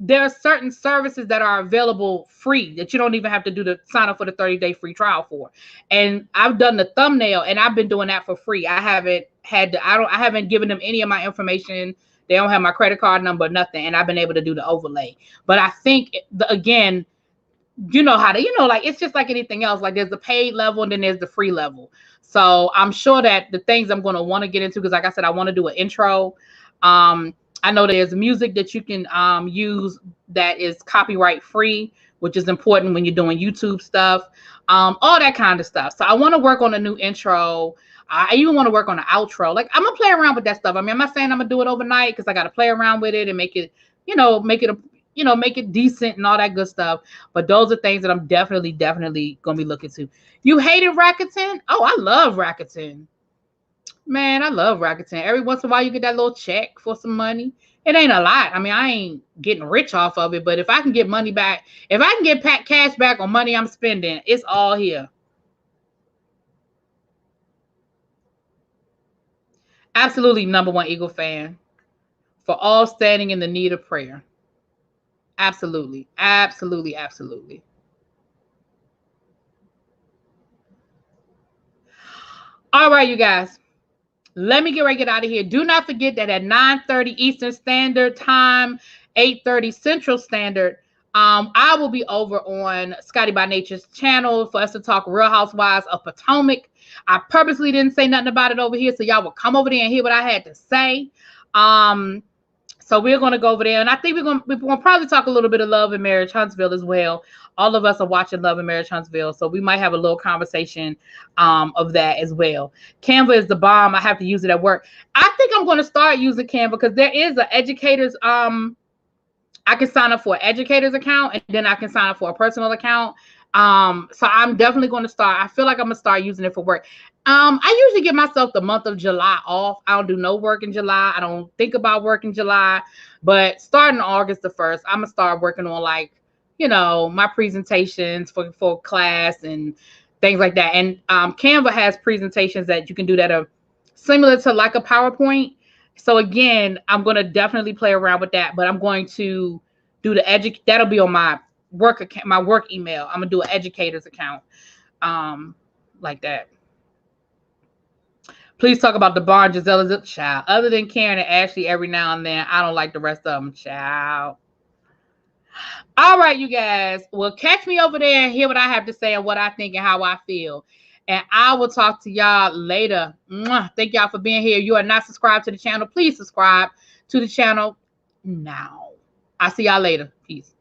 there are certain services that are available free that you don't even have to do the sign up for the 30-day free trial for. And I've done the thumbnail and I've been doing that for free. I haven't given them any of my information. They don't have my credit card number, nothing. And I've been able to do the overlay. But I think again, you know how to, like it's just like anything else. Like there's the paid level and then there's the free level. So I'm sure that the things I'm going to want to get into, because like I said, I want to do an intro. I know there's music that you can use that is copyright free, which is important when you're doing YouTube stuff, all that kind of stuff. So I want to work on a new intro. I even want to work on an outro. Like I'm gonna play around with that stuff. I mean, I'm not saying I'm gonna do it overnight because I got to play around with it and make it, make it decent and all that good stuff. But those are things that I'm definitely gonna be looking to. You hated Rakuten? Oh, I love Rakuten. Man, I love Rakuten. Every once in a while, you get that little check for some money. It ain't a lot. I mean, I ain't getting rich off of it, but if I can get money back, if I can get cash back on money I'm spending, it's all here. Absolutely, #1 Eagle fan. For all standing in the need of prayer. Absolutely, absolutely, absolutely. All right, you guys. Let me get out of here. Do not forget that at 9:30 Eastern Standard Time, 8:30 Central Standard, I will be over on Scotty by Nature's channel for us to talk Real Housewives of Potomac. I purposely didn't say nothing about it over here, so y'all will come over there and hear what I had to say. So we're going to go over there, and I think we're going to probably talk a little bit of Love and Marriage Huntsville as well. All of us are watching Love and Marriage Huntsville, so we might have a little conversation of that as well. Canva is the bomb. I have to use it at work. I think I'm going to start using Canva because there is an educator's. I can sign up for an educator's account, and then I can sign up for a personal account. So I'm definitely going to start. I feel like I'm going to start using it for work. I usually give myself the month of July off. I don't do no work in July. I don't think about work in July. But starting August the 1st, I'm going to start working on my presentations for class and things like that. And Canva has presentations that you can do that are similar to like a PowerPoint. So again, I'm going to definitely play around with that, but I'm going to do that'll be on my work account, my work email. I'm going to do an educator's account like that. Please talk about the barn Gisella's a child. Other than Karen and Ashley every now and then, I don't like the rest of them, child. All right, you guys. Well, catch me over there and hear what I have to say and what I think and how I feel. And I will talk to y'all later. Mwah. Thank y'all for being here. If you are not subscribed to the channel, please subscribe to the channel now. I'll see y'all later. Peace.